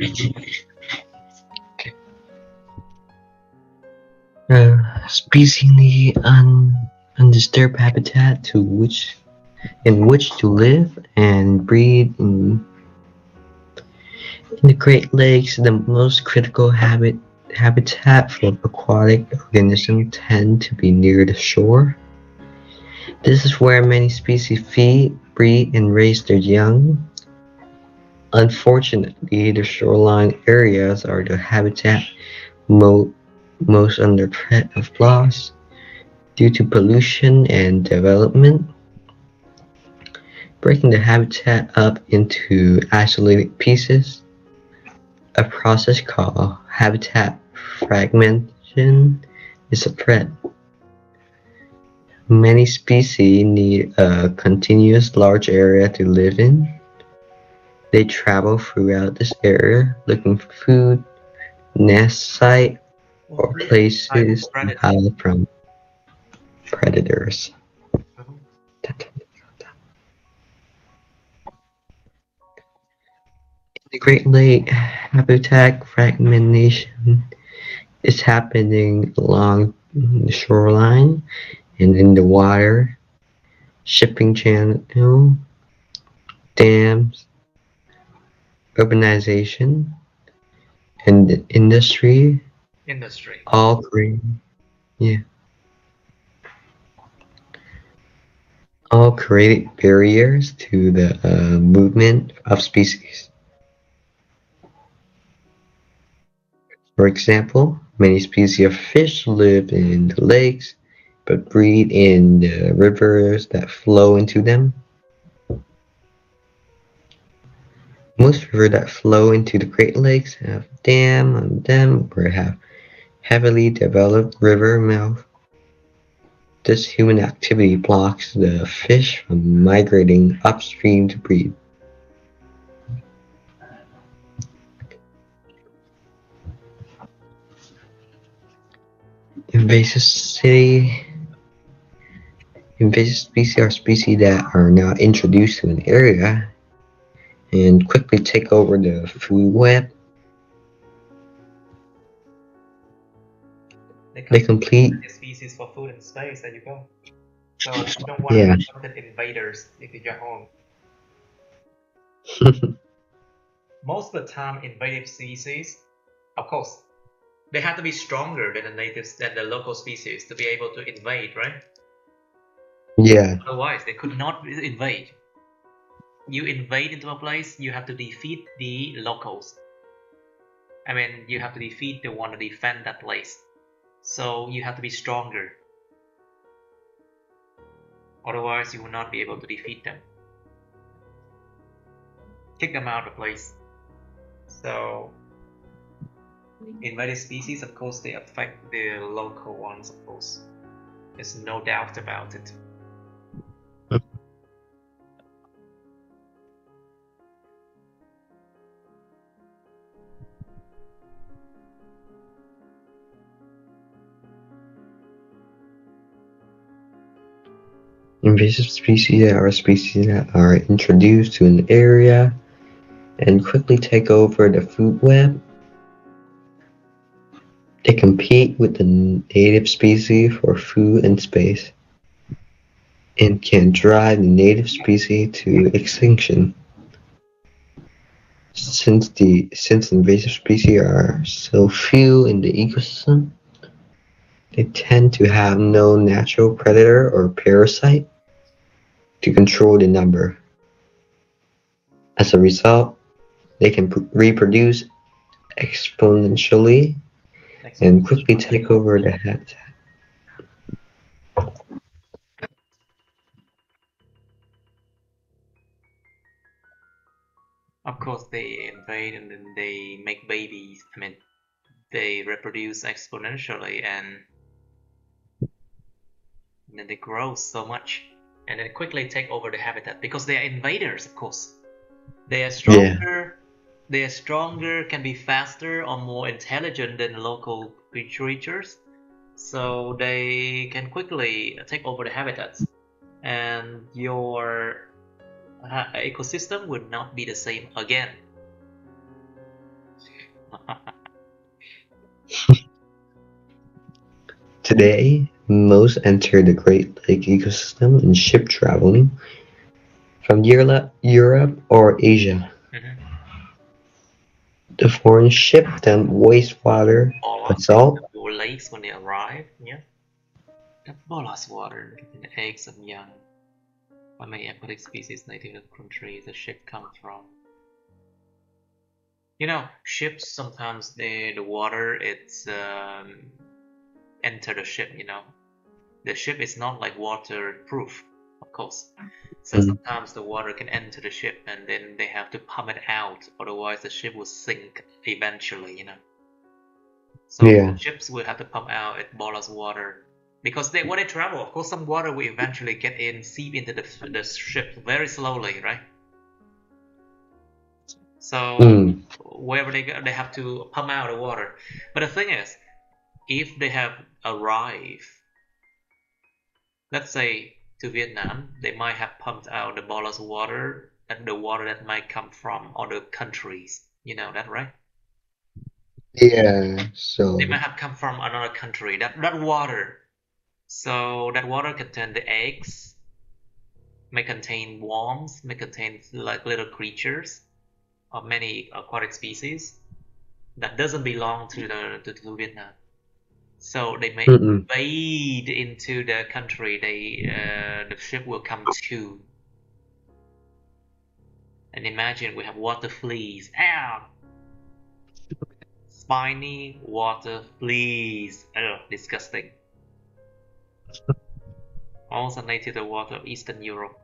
Species need undisturbed habitat in which to live and breed. In the Great Lakes, the most critical habitat for aquatic organisms tend to be near the shore. This is where many species feed, breed, and raise their young. Unfortunately, the shoreline areas are the habitat most under threat of loss due to pollution and development. Breaking the habitat up into isolated pieces, a process called habitat fragmentation, is a threat. Many species need a continuous large area to live in. They travel throughout this area looking for food, nest site, or places to hide from predators. Mhm. In the Great Lake, habitat fragmentation is happening along the shoreline and in the water, shipping channel, dams, urbanization, and industry Industry. all create, yeah, all create barriers to the movement of species. For example, many species of fish live in the lakes but breed in the rivers that flow into them. Most rivers that flow into the Great Lakes have dams on them or have heavily developed river mouth. This human activity blocks the fish from migrating upstream to breed. Invasive city Invasive species are species that are now introduced to an area and quickly take over the food web. They complete, The species for food and space. There you go. So you don't want yeah, unwanted invaders into your home. Most of the time, invasive species, of course, they have to be stronger than the natives, than the local species to be able to invade, right? yeah, Otherwise, they could not invade. You invade into a place, you have to defeat the locals. I mean, you have to defeat the one to defend that place. So you have to be stronger. Otherwise, you will not be able to defeat them. Kick them out of the place. So invasive species, of course, they affect the local ones, of course. There's no doubt about it. invasive species are species that are introduced to an area and quickly take over the food web. They compete with the native species for food and space and can drive the native species to extinction. Since invasive species are so few in the ecosystem, they tend to have no natural predator or parasite to control the number. As a result, they can reproduce exponentially and quickly take over the habitat. Of course, they invade and then they make babies. I mean, they reproduce exponentially and then they grow so much and then quickly take over the habitat because they are invaders, of course. They are Yeah, stronger. They are stronger, can be faster or more intelligent than local creatures, so they can quickly take over the habitats, and your ecosystem would not be the same again. today most enter the Great Lake ecosystem in ship traveling from Europe or Asia. Mhm. The foreign ship dump wastewater, Bolas, basalt, the lakes when they arrive, yeah. The bolas water contain eggs and young. By many aquatic species native to the country the ship comes from. You know, ships sometimes the water it's enter the ship. You know, the ship is not like waterproof, of course. So mm, sometimes the water can enter the ship and then they have to pump it out, otherwise the ship will sink eventually. You know. So Yeah. ships will have to pump out at ballast water because when they travel, of course, some water will eventually get in, seep into the ship very slowly, right? So Mm. wherever they go, they have to pump out the water. But the thing is, if they have arrived, let's say to Vietnam, they might have pumped out the ballast water and the water that might come from other countries. You know that, right? Yeah. They So. might have come from another country. That water. So that water contain the eggs, may contain worms, may contain like little creatures of many aquatic species that doesn't belong to Vietnam. So they may Mm-mm. invade into the country the ship will come to. And imagine we have water fleas. Ow! Spiny water fleas. Ugh, disgusting. Also native to the water of Eastern Europe.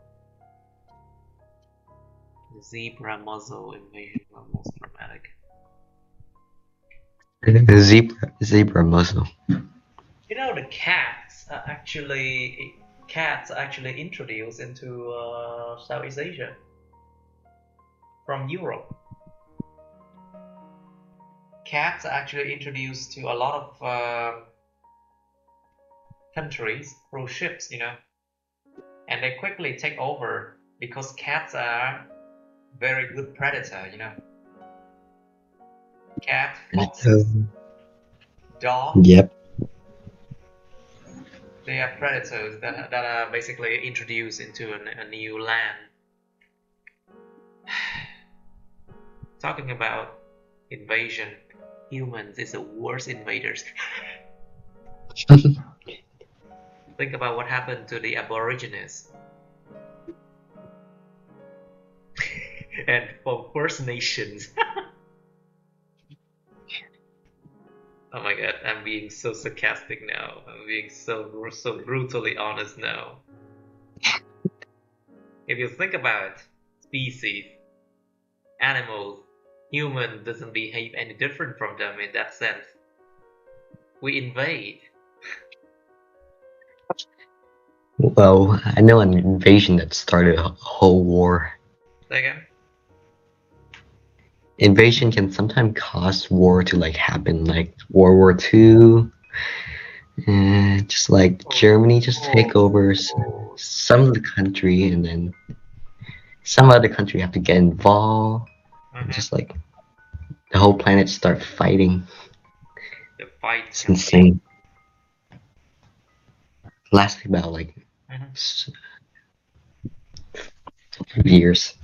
The zebra mussel invasion are most dramatic. Zebra mussel. You know the cats are actually introduced into Southeast Asia from Europe. Cats are actually introduced to a lot of countries through ships, and they quickly take over because cats are very good predator. Cat, foxes, dogs, Yep. they are predators that are basically introduced into a new land. Talking about invasion, humans is the worst invaders. Think about what happened to the Aborigines and for First Nations. Oh my god, I'm being so sarcastic now. I'm being so brutally honest now. If you think about species, animals, human doesn't behave any different from them in that sense. We invade. Well, I know an invasion that started a whole war. Say again? Invasion can sometimes cause war to like happen, like World War II, and just like Germany just take over some of the country, and then some other country have to get involved, and Mm-hmm. just like the whole planet start fighting. The fight It's can be. insane. Lasted about like Mm-hmm. years.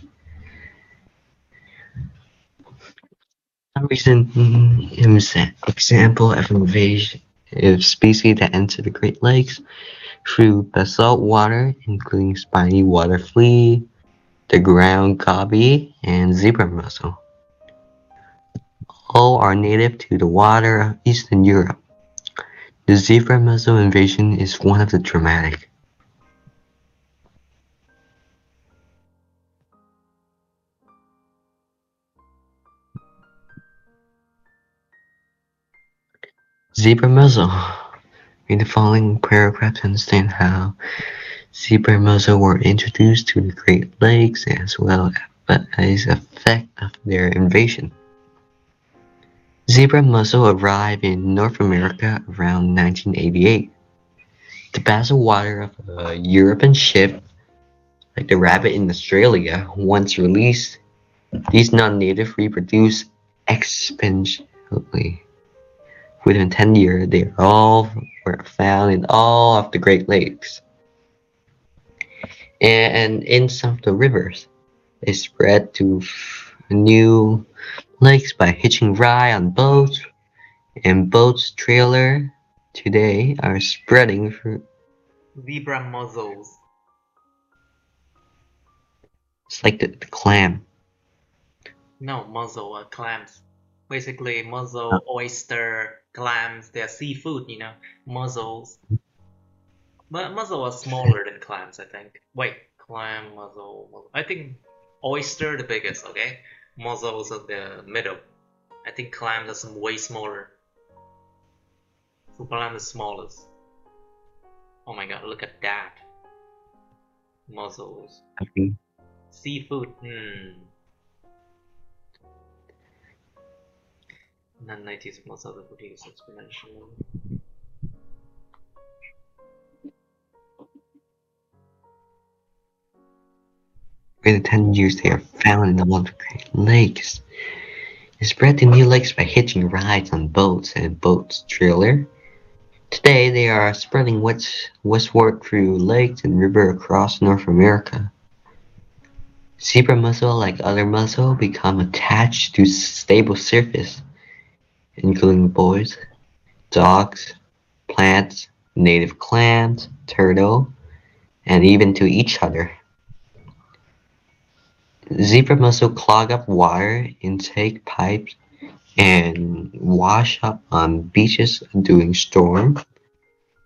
Some reason, example of invasion of species that enter the Great Lakes through basalt water, including spiny water flea, the ground goby, and zebra mussel. All are native to the water of Eastern Europe. The zebra mussel invasion is one of the dramatic. Zebra mussel. Read the following paragraph to understand how zebra mussel were introduced to the Great Lakes as well as the effect of their invasion. Zebra mussel arrived in North America around 1988. The basalt water of a European ship, like the rabbit in Australia, once released, these non-native reproduce exponentially. Within 10 years, they all were found in all of the Great Lakes and in some of the rivers. They spread to new lakes by hitching rye on boats, and boats trailer today are spreading through. Zebra mussels. It's like the clam. No, mussel are clams. Basically, mussel, oyster, clams, they're seafood. Mussels. But mussel are smaller than clams, I think. Wait, clam, mussel. I think oyster the biggest, okay? Mussels are the middle. I think clams are some way smaller. Superland the smallest. Oh my god, look at that. Mussels. Okay. Seafood. Non-native mussel reproduce exponentially. Within 10 years, they are found in the water Great Lakes. They spread to new lakes by hitching rides on boats and boats trailer. Today, they are spreading westward through lakes and river across North America. Zebra mussel, like other mussel, become attached to stable surface, including boys, dogs, plants, native clams, turtle, and even to each other. Zebra mussel clog up water intake pipes and wash up on beaches during storm.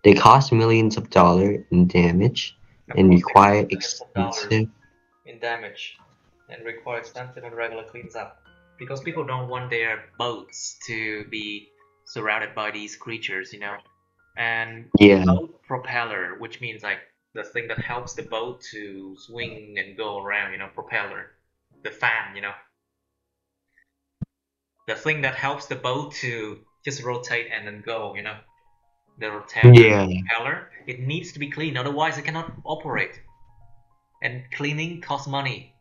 They cost millions of dollars in damage Of and course, they cost require millions of dollars extensive. in damage and require extensive and regular cleans up because people don't want their boats to be surrounded by these creatures, And Yeah, boat propeller, which means like the thing that helps the boat to swing and go around, propeller, the fan, the thing that helps the boat to just rotate and then go, the yeah, propeller, it needs to be clean, otherwise it cannot operate. And cleaning costs money.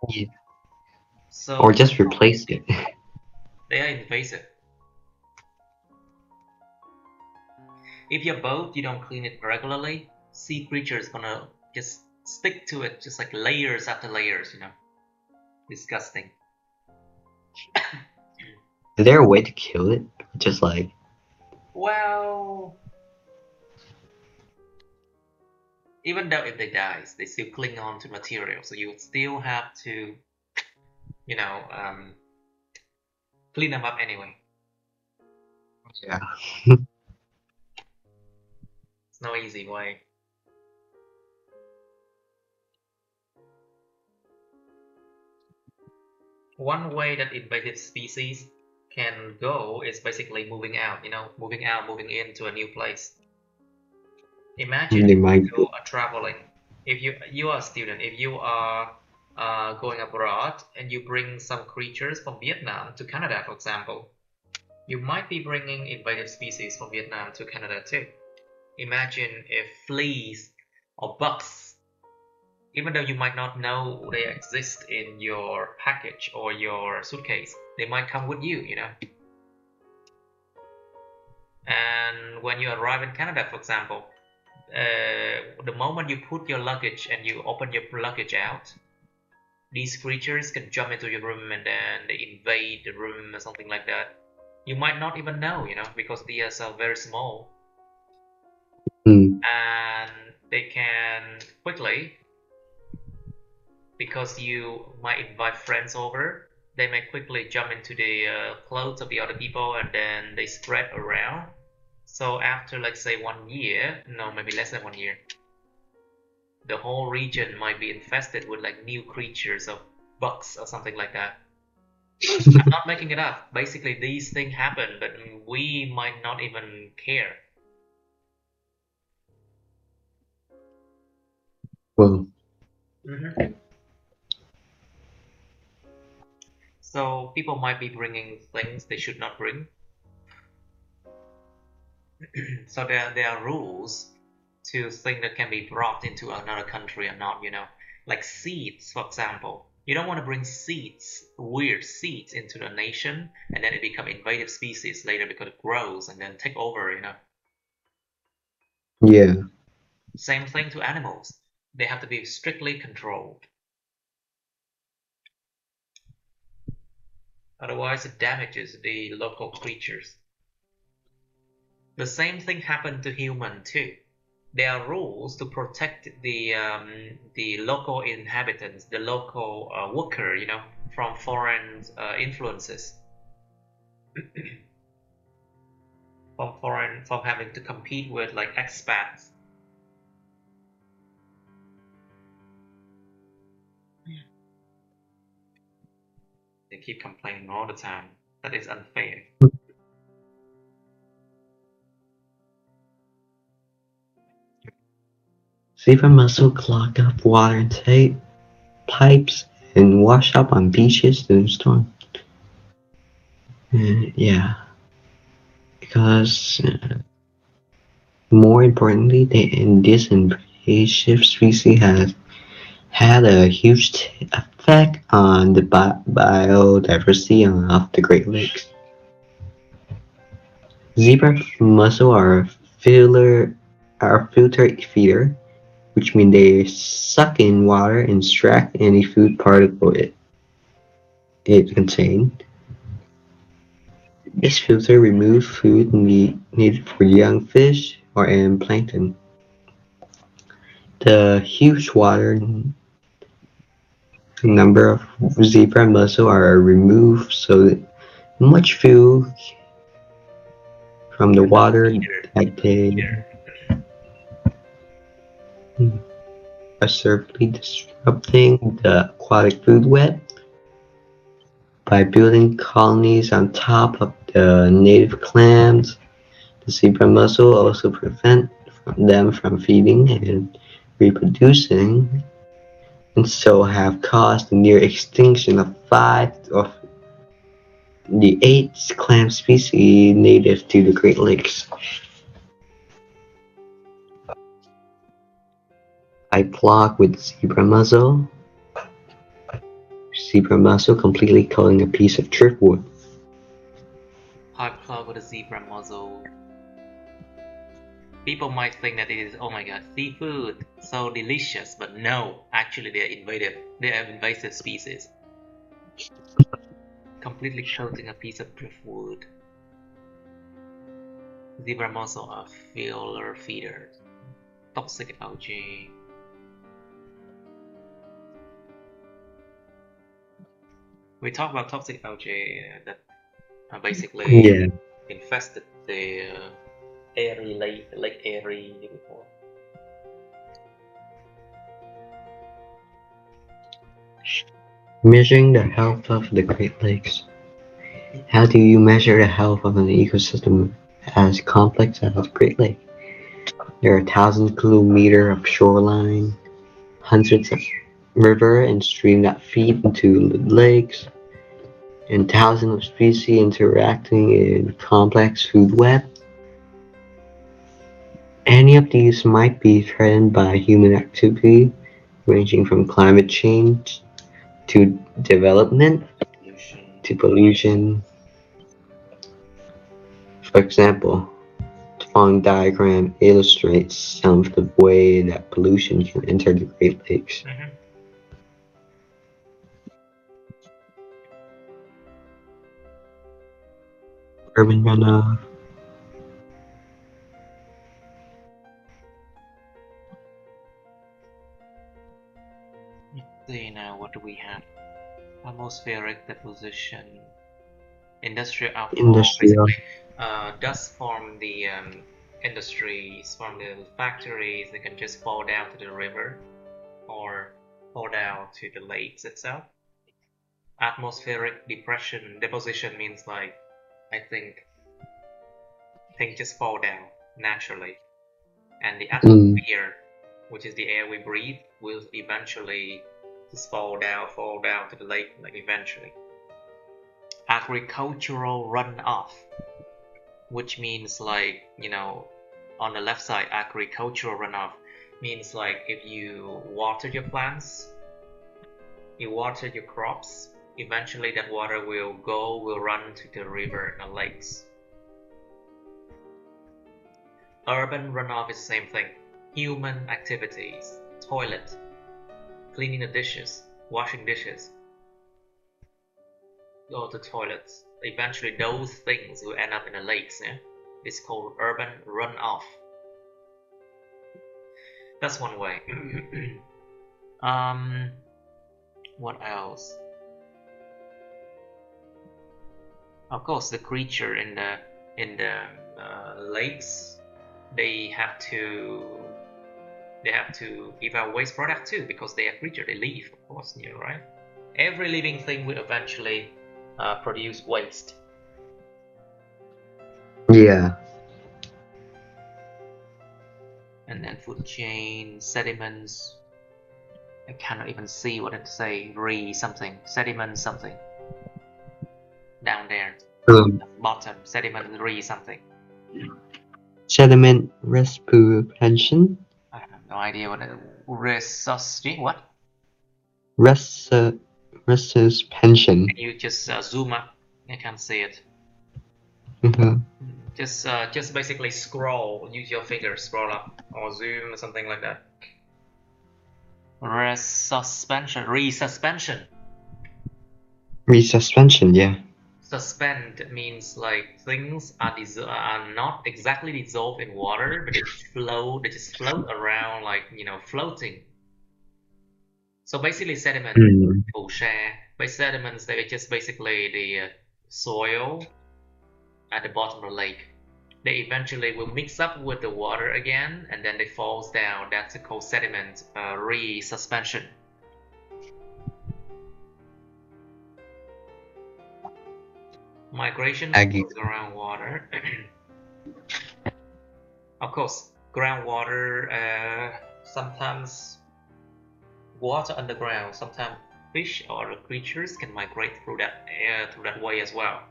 yeah. Or So just replace it. they are invasive. If your boat you don't clean it regularly, sea creatures gonna just stick to it, just like layers after layers, Disgusting. Is there a way to kill it? Just like, Well, even though if they die, they still cling on to material, so you still have to, you know, um, clean them up anyway. yeah. It's no easy way. One way that invasive species can go is basically moving out, moving out, moving into a new place. Imagine They if might. you are traveling, if you are a student, if you are going abroad and you bring some creatures from Vietnam to Canada, for example, you might be bringing invasive species from Vietnam to Canada too. Imagine if fleas or bugs, even though you might not know they exist in your package or your suitcase, they might come with you. And when you arrive in Canada, for example, the moment you put your luggage and you open your luggage out, these creatures can jump into your room and then they invade the room or something like that. You might not even know, because they are so very small Mm, and they can quickly, because you might invite friends over, they may quickly jump into the clothes of the other people and then they spread around. So after, let's say, 1 year, no, maybe less than 1 year, the whole region might be infested with like new creatures of bugs or something like that. I'm not making it up. Basically, these things happen, but we might not even care. well, hmm So people might be bringing things they should not bring. So there are rules to things that can be brought into another country or not. Like seeds, for example. You don't want to bring seeds, weird seeds, into the nation, and then it become invasive species later because it grows and then take over. yeah. Same thing to animals. They have to be strictly controlled. Otherwise, it damages the local creatures. The same thing happened to human too. There are rules to protect the local inhabitants, the local worker, from foreign influences, from having to compete with like expats. They keep complaining all the time. That is unfair. Zebra mussel clog up water intake pipes and wash up on beaches during storm. Yeah, because more importantly, this invasive species has had a huge effect on the biodiversity of the Great Lakes. Zebra mussel are filter feeder, which means they suck in water and extract any food particle it contains. This filter removes food needed for young fish or plankton. The huge water number of zebra mussel are removed so that much food from the water that they assertively disrupting the aquatic food web by building colonies on top of the native clams. The zebra mussel also prevent them from feeding and reproducing, and so have caused the near extinction of 5 of the 8 clam species native to the Great Lakes. I plot with zebra mussel completely coating a piece of driftwood. I plug with a zebra muzzle. People might think that it is, oh my god, seafood, so delicious, but no, actually they are invasive species. Completely coating a piece of driftwood. Zebra mussel are filler feeders. Toxic algae. We talked about toxic algae that basically infested the Erie Lake Erie before. Measuring the health of the Great Lakes. How do you measure the health of an ecosystem as complex as the Great Lake? There are 1,000 kilometers of shoreline, hundreds of rivers and streams that feed into the lakes, and thousands of species interacting in complex food web. Any of these might be threatened by human activity, ranging from climate change to development to pollution. For example, the following diagram illustrates some of the way that pollution can enter the Great Lakes. Urban runoff. Let's see now, what do we have? Atmospheric deposition. Industrial outflow. Basically, dust from the industries, from the factories, they can just fall down to the river or fall down to the lakes itself. Atmospheric deposition means like, I think things just fall down naturally, and the atmosphere, which is the air we breathe, will eventually just fall down to the lake, like eventually. Agricultural runoff, which means like, on the left side, agricultural runoff means like if you water your plants, you water your crops, eventually that water will run to the river and lakes. Urban runoff is the same thing. Human activities, toilet, cleaning the dishes, washing dishes, go to toilets. Eventually those things will end up in the lakes. It's called urban runoff. That's one way. What else? Of course, the creature in the lakes, they have to give out waste product too, because they are creature. They live, of course, right? Every living thing will eventually produce waste. Yeah. and then food chain, sediments. I cannot even see what it say. Something, sediment something. Down there, bottom, sediment something. Sediment respiration. I have no idea what it is. What? Resuspension. Can you just zoom up? I can't see it. Just basically scroll. Use your finger, scroll up, or zoom, or something like that. Resuspension. Yeah. Suspend means like things are not exactly dissolved in water, but they just float around, like, floating. So basically sediment, by sediments, they are just basically the soil at the bottom of the lake. They eventually will mix up with the water again, and then they falls down. That's called sediment resuspension. Migration of groundwater. Of course, groundwater, sometimes water underground, sometimes fish or other creatures can migrate through that way as well.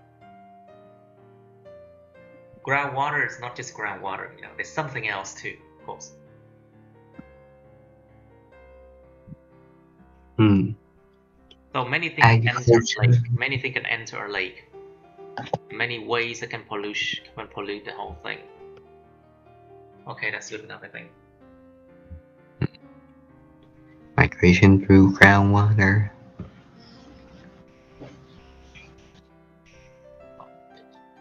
Groundwater is not just groundwater, there's something else too, of course. So many things can enter a lake. Many things can enter a lake. Many ways that can pollute the whole thing. Okay, that's good enough, I think. Migration through groundwater.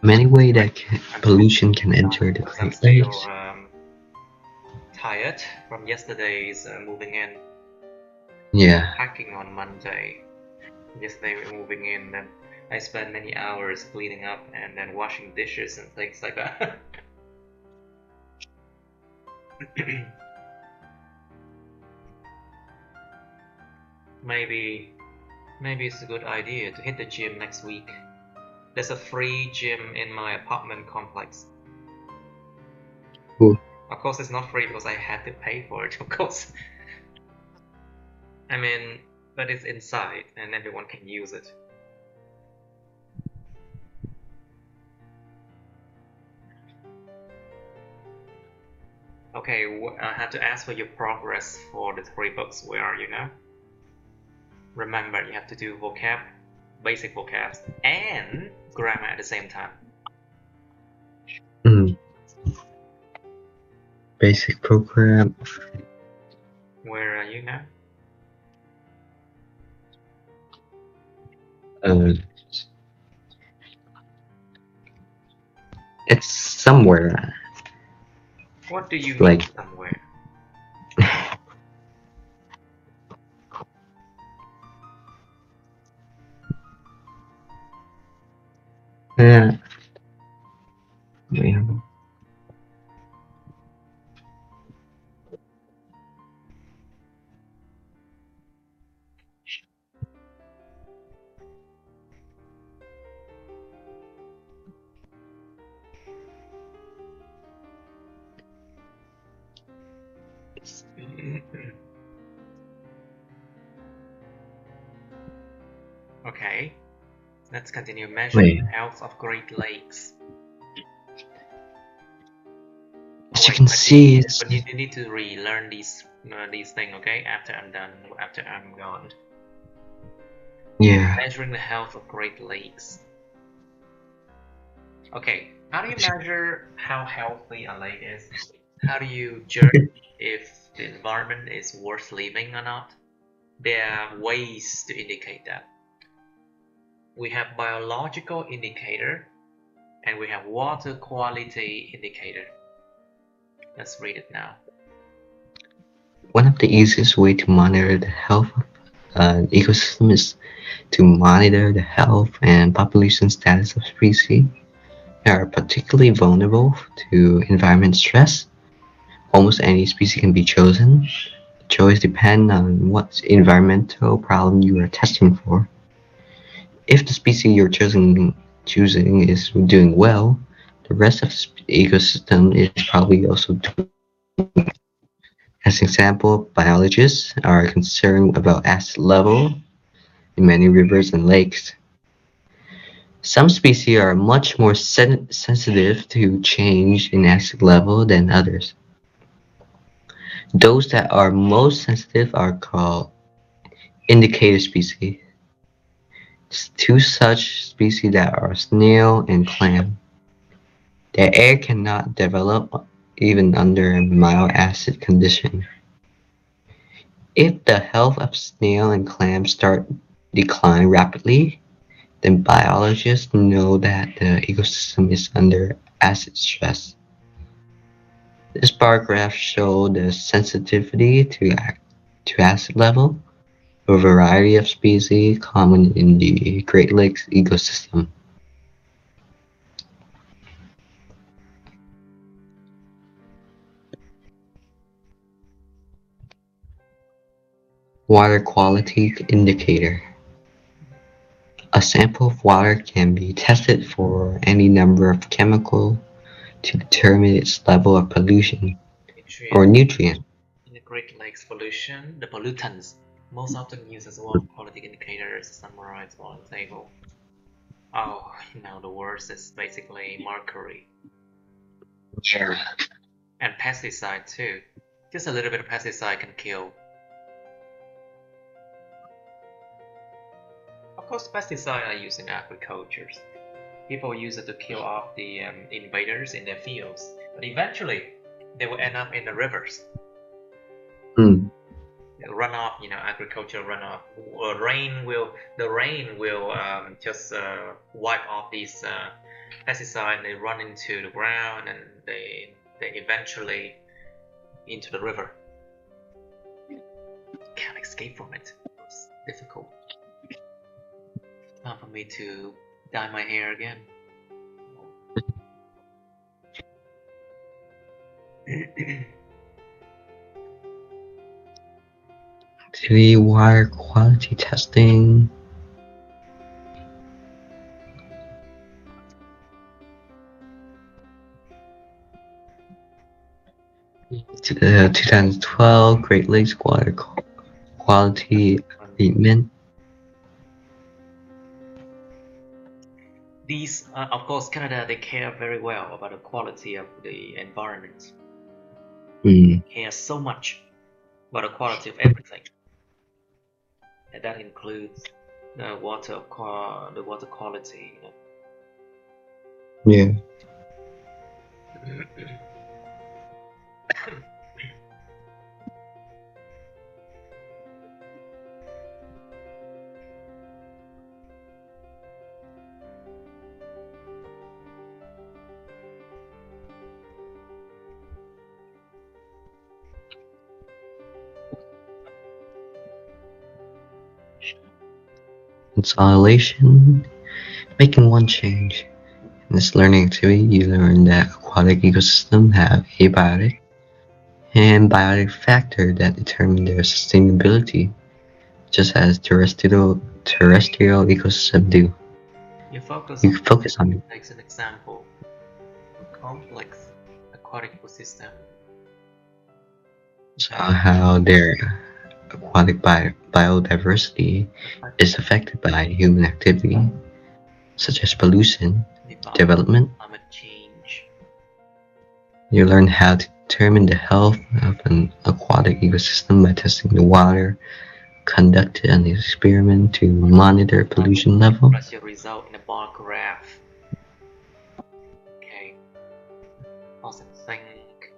Many ways that pollution can enter the Great Lakes. I'm tired from yesterday's moving in. Yeah. Packing on Monday. Yesterday we were moving in, then I spent many hours cleaning up and then washing dishes and things like that. Maybe it's a good idea to hit the gym next week. There's a free gym in my apartment complex. Cool. Of course it's not free because I had to pay for it, of course. I mean, but it's inside and everyone can use it. Okay, I have to ask for your progress for the 3 books. Where are you now? Remember, you have to do vocab, basic vocabs, and grammar at the same time. Basic program. Where are you now? It's somewhere. What do you mean somewhere? Yeah. Okay, let's continue measuring the health of Great Lakes. As you can see, but you need to relearn these things, okay? After I'm done, after I'm gone. Yeah. Measuring the health of Great Lakes. Okay, how do you measure how healthy a lake is? How do you judge if the environment is worth living or not? There are ways to indicate that. We have biological indicator and we have water quality indicator. Let's read it now. One of the easiest way to monitor the health of an ecosystem is to monitor the health and population status of species that are particularly vulnerable to environment stress. Almost any species can be chosen. The choice depends on what environmental problem you are testing for. If the species you're choosing is doing well, the rest of the ecosystem is probably also doing As an example, biologists are concerned about acid level in many rivers and lakes. Some species are much more sensitive to change in acid level than others. Those that are most sensitive are called indicator species. Two such species that are snail and clam. Their air cannot develop even under mild acid condition. If the health of snail and clam start decline rapidly, then biologists know that the ecosystem is under acid stress. This bar graph shows the sensitivity to acid level of a variety of species common in the Great Lakes ecosystem. Water quality indicator. A sample of water can be tested for any number of chemicals to determine its level of pollution or nutrient. In the Great Lakes pollution, the pollutants most often used as water quality indicators summarized on the table. Oh, the worst is basically mercury. Sure. And pesticide too. Just a little bit of pesticide can kill. Of course, pesticides are used in agriculture. People use it to kill off the invaders in their fields, but eventually they will end up in the rivers. Mm. Runoff, agricultural runoff. The rain will just wipe off these pesticides, and they run into the ground, and they eventually into the river. Can't escape from it. It's difficult. Time for me to dye my hair again. The water quality testing. 2012 Great Lakes Water Quality Treatment. These, of course, Canada, they care very well about the quality of the environment. They care so much about the quality of everything. And that includes the water quality. Yeah. Consolidation, making one change. In this learning activity, you learn that aquatic ecosystems have abiotic and biotic factors that determine their sustainability, just as terrestrial ecosystems do. You focus on takes an example. A complex aquatic ecosystem. So how their aquatic biodiversity is affected by human activity, such as pollution, development. Climate change. You learn how to determine the health of an aquatic ecosystem by testing the water, conducted an experiment to monitor pollution level. Press your result in a bar graph. Okay. Pause and think.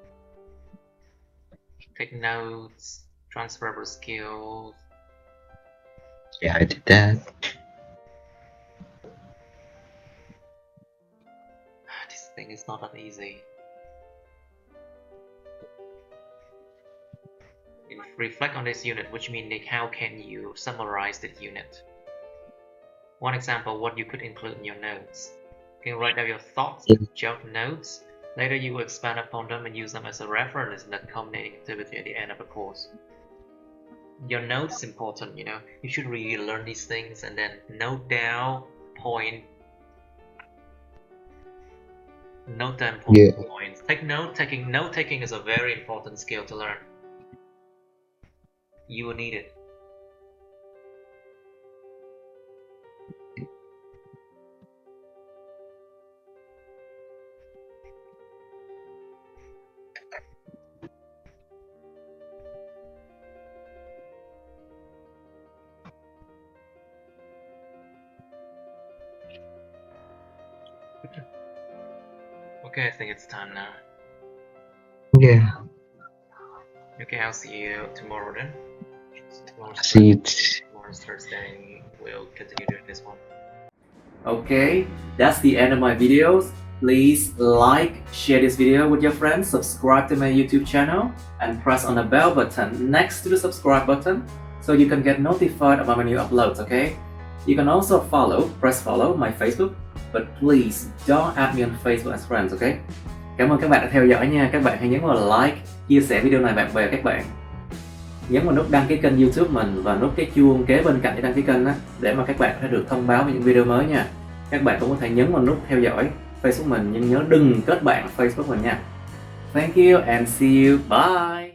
Take notes. Transferable skills. Yeah, I did that. This thing is not that easy. Reflect on this unit, which means how can you summarize this unit? One example, what you could include in your notes. You can write down your thoughts in jot notes. Later you will expand upon them and use them as a reference in the culminating activity at the end of the course. Your notes is important, You should really learn these things and then note down points. Points. Take note taking. Note taking is a very important skill to learn. You will need it. Okay, I think it's time now. Yeah. Okay, I'll see you tomorrow then. See you. Tomorrow's Thursday. We'll continue doing this one. Okay, that's the end of my videos. Please like, share this video with your friends, subscribe to my YouTube channel, and press on the bell button next to the subscribe button so you can get notified about my new uploads, okay? You can also press follow my Facebook, but please don't add me on Facebook as friends, okay? Cảm ơn các bạn đã theo dõi nha. Các bạn hãy nhấn vào like, chia sẻ video này bạn bè các bạn. Nhấn vào nút đăng ký kênh YouTube mình và nút cái chuông kế bên cạnh để đăng ký kênh á, để mà các bạn có thể được thông báo về những video mới nha. Các bạn cũng có thể nhấn vào nút theo dõi Facebook mình, nhưng nhớ đừng kết bạn Facebook mình nha. Thank you and see you. Bye.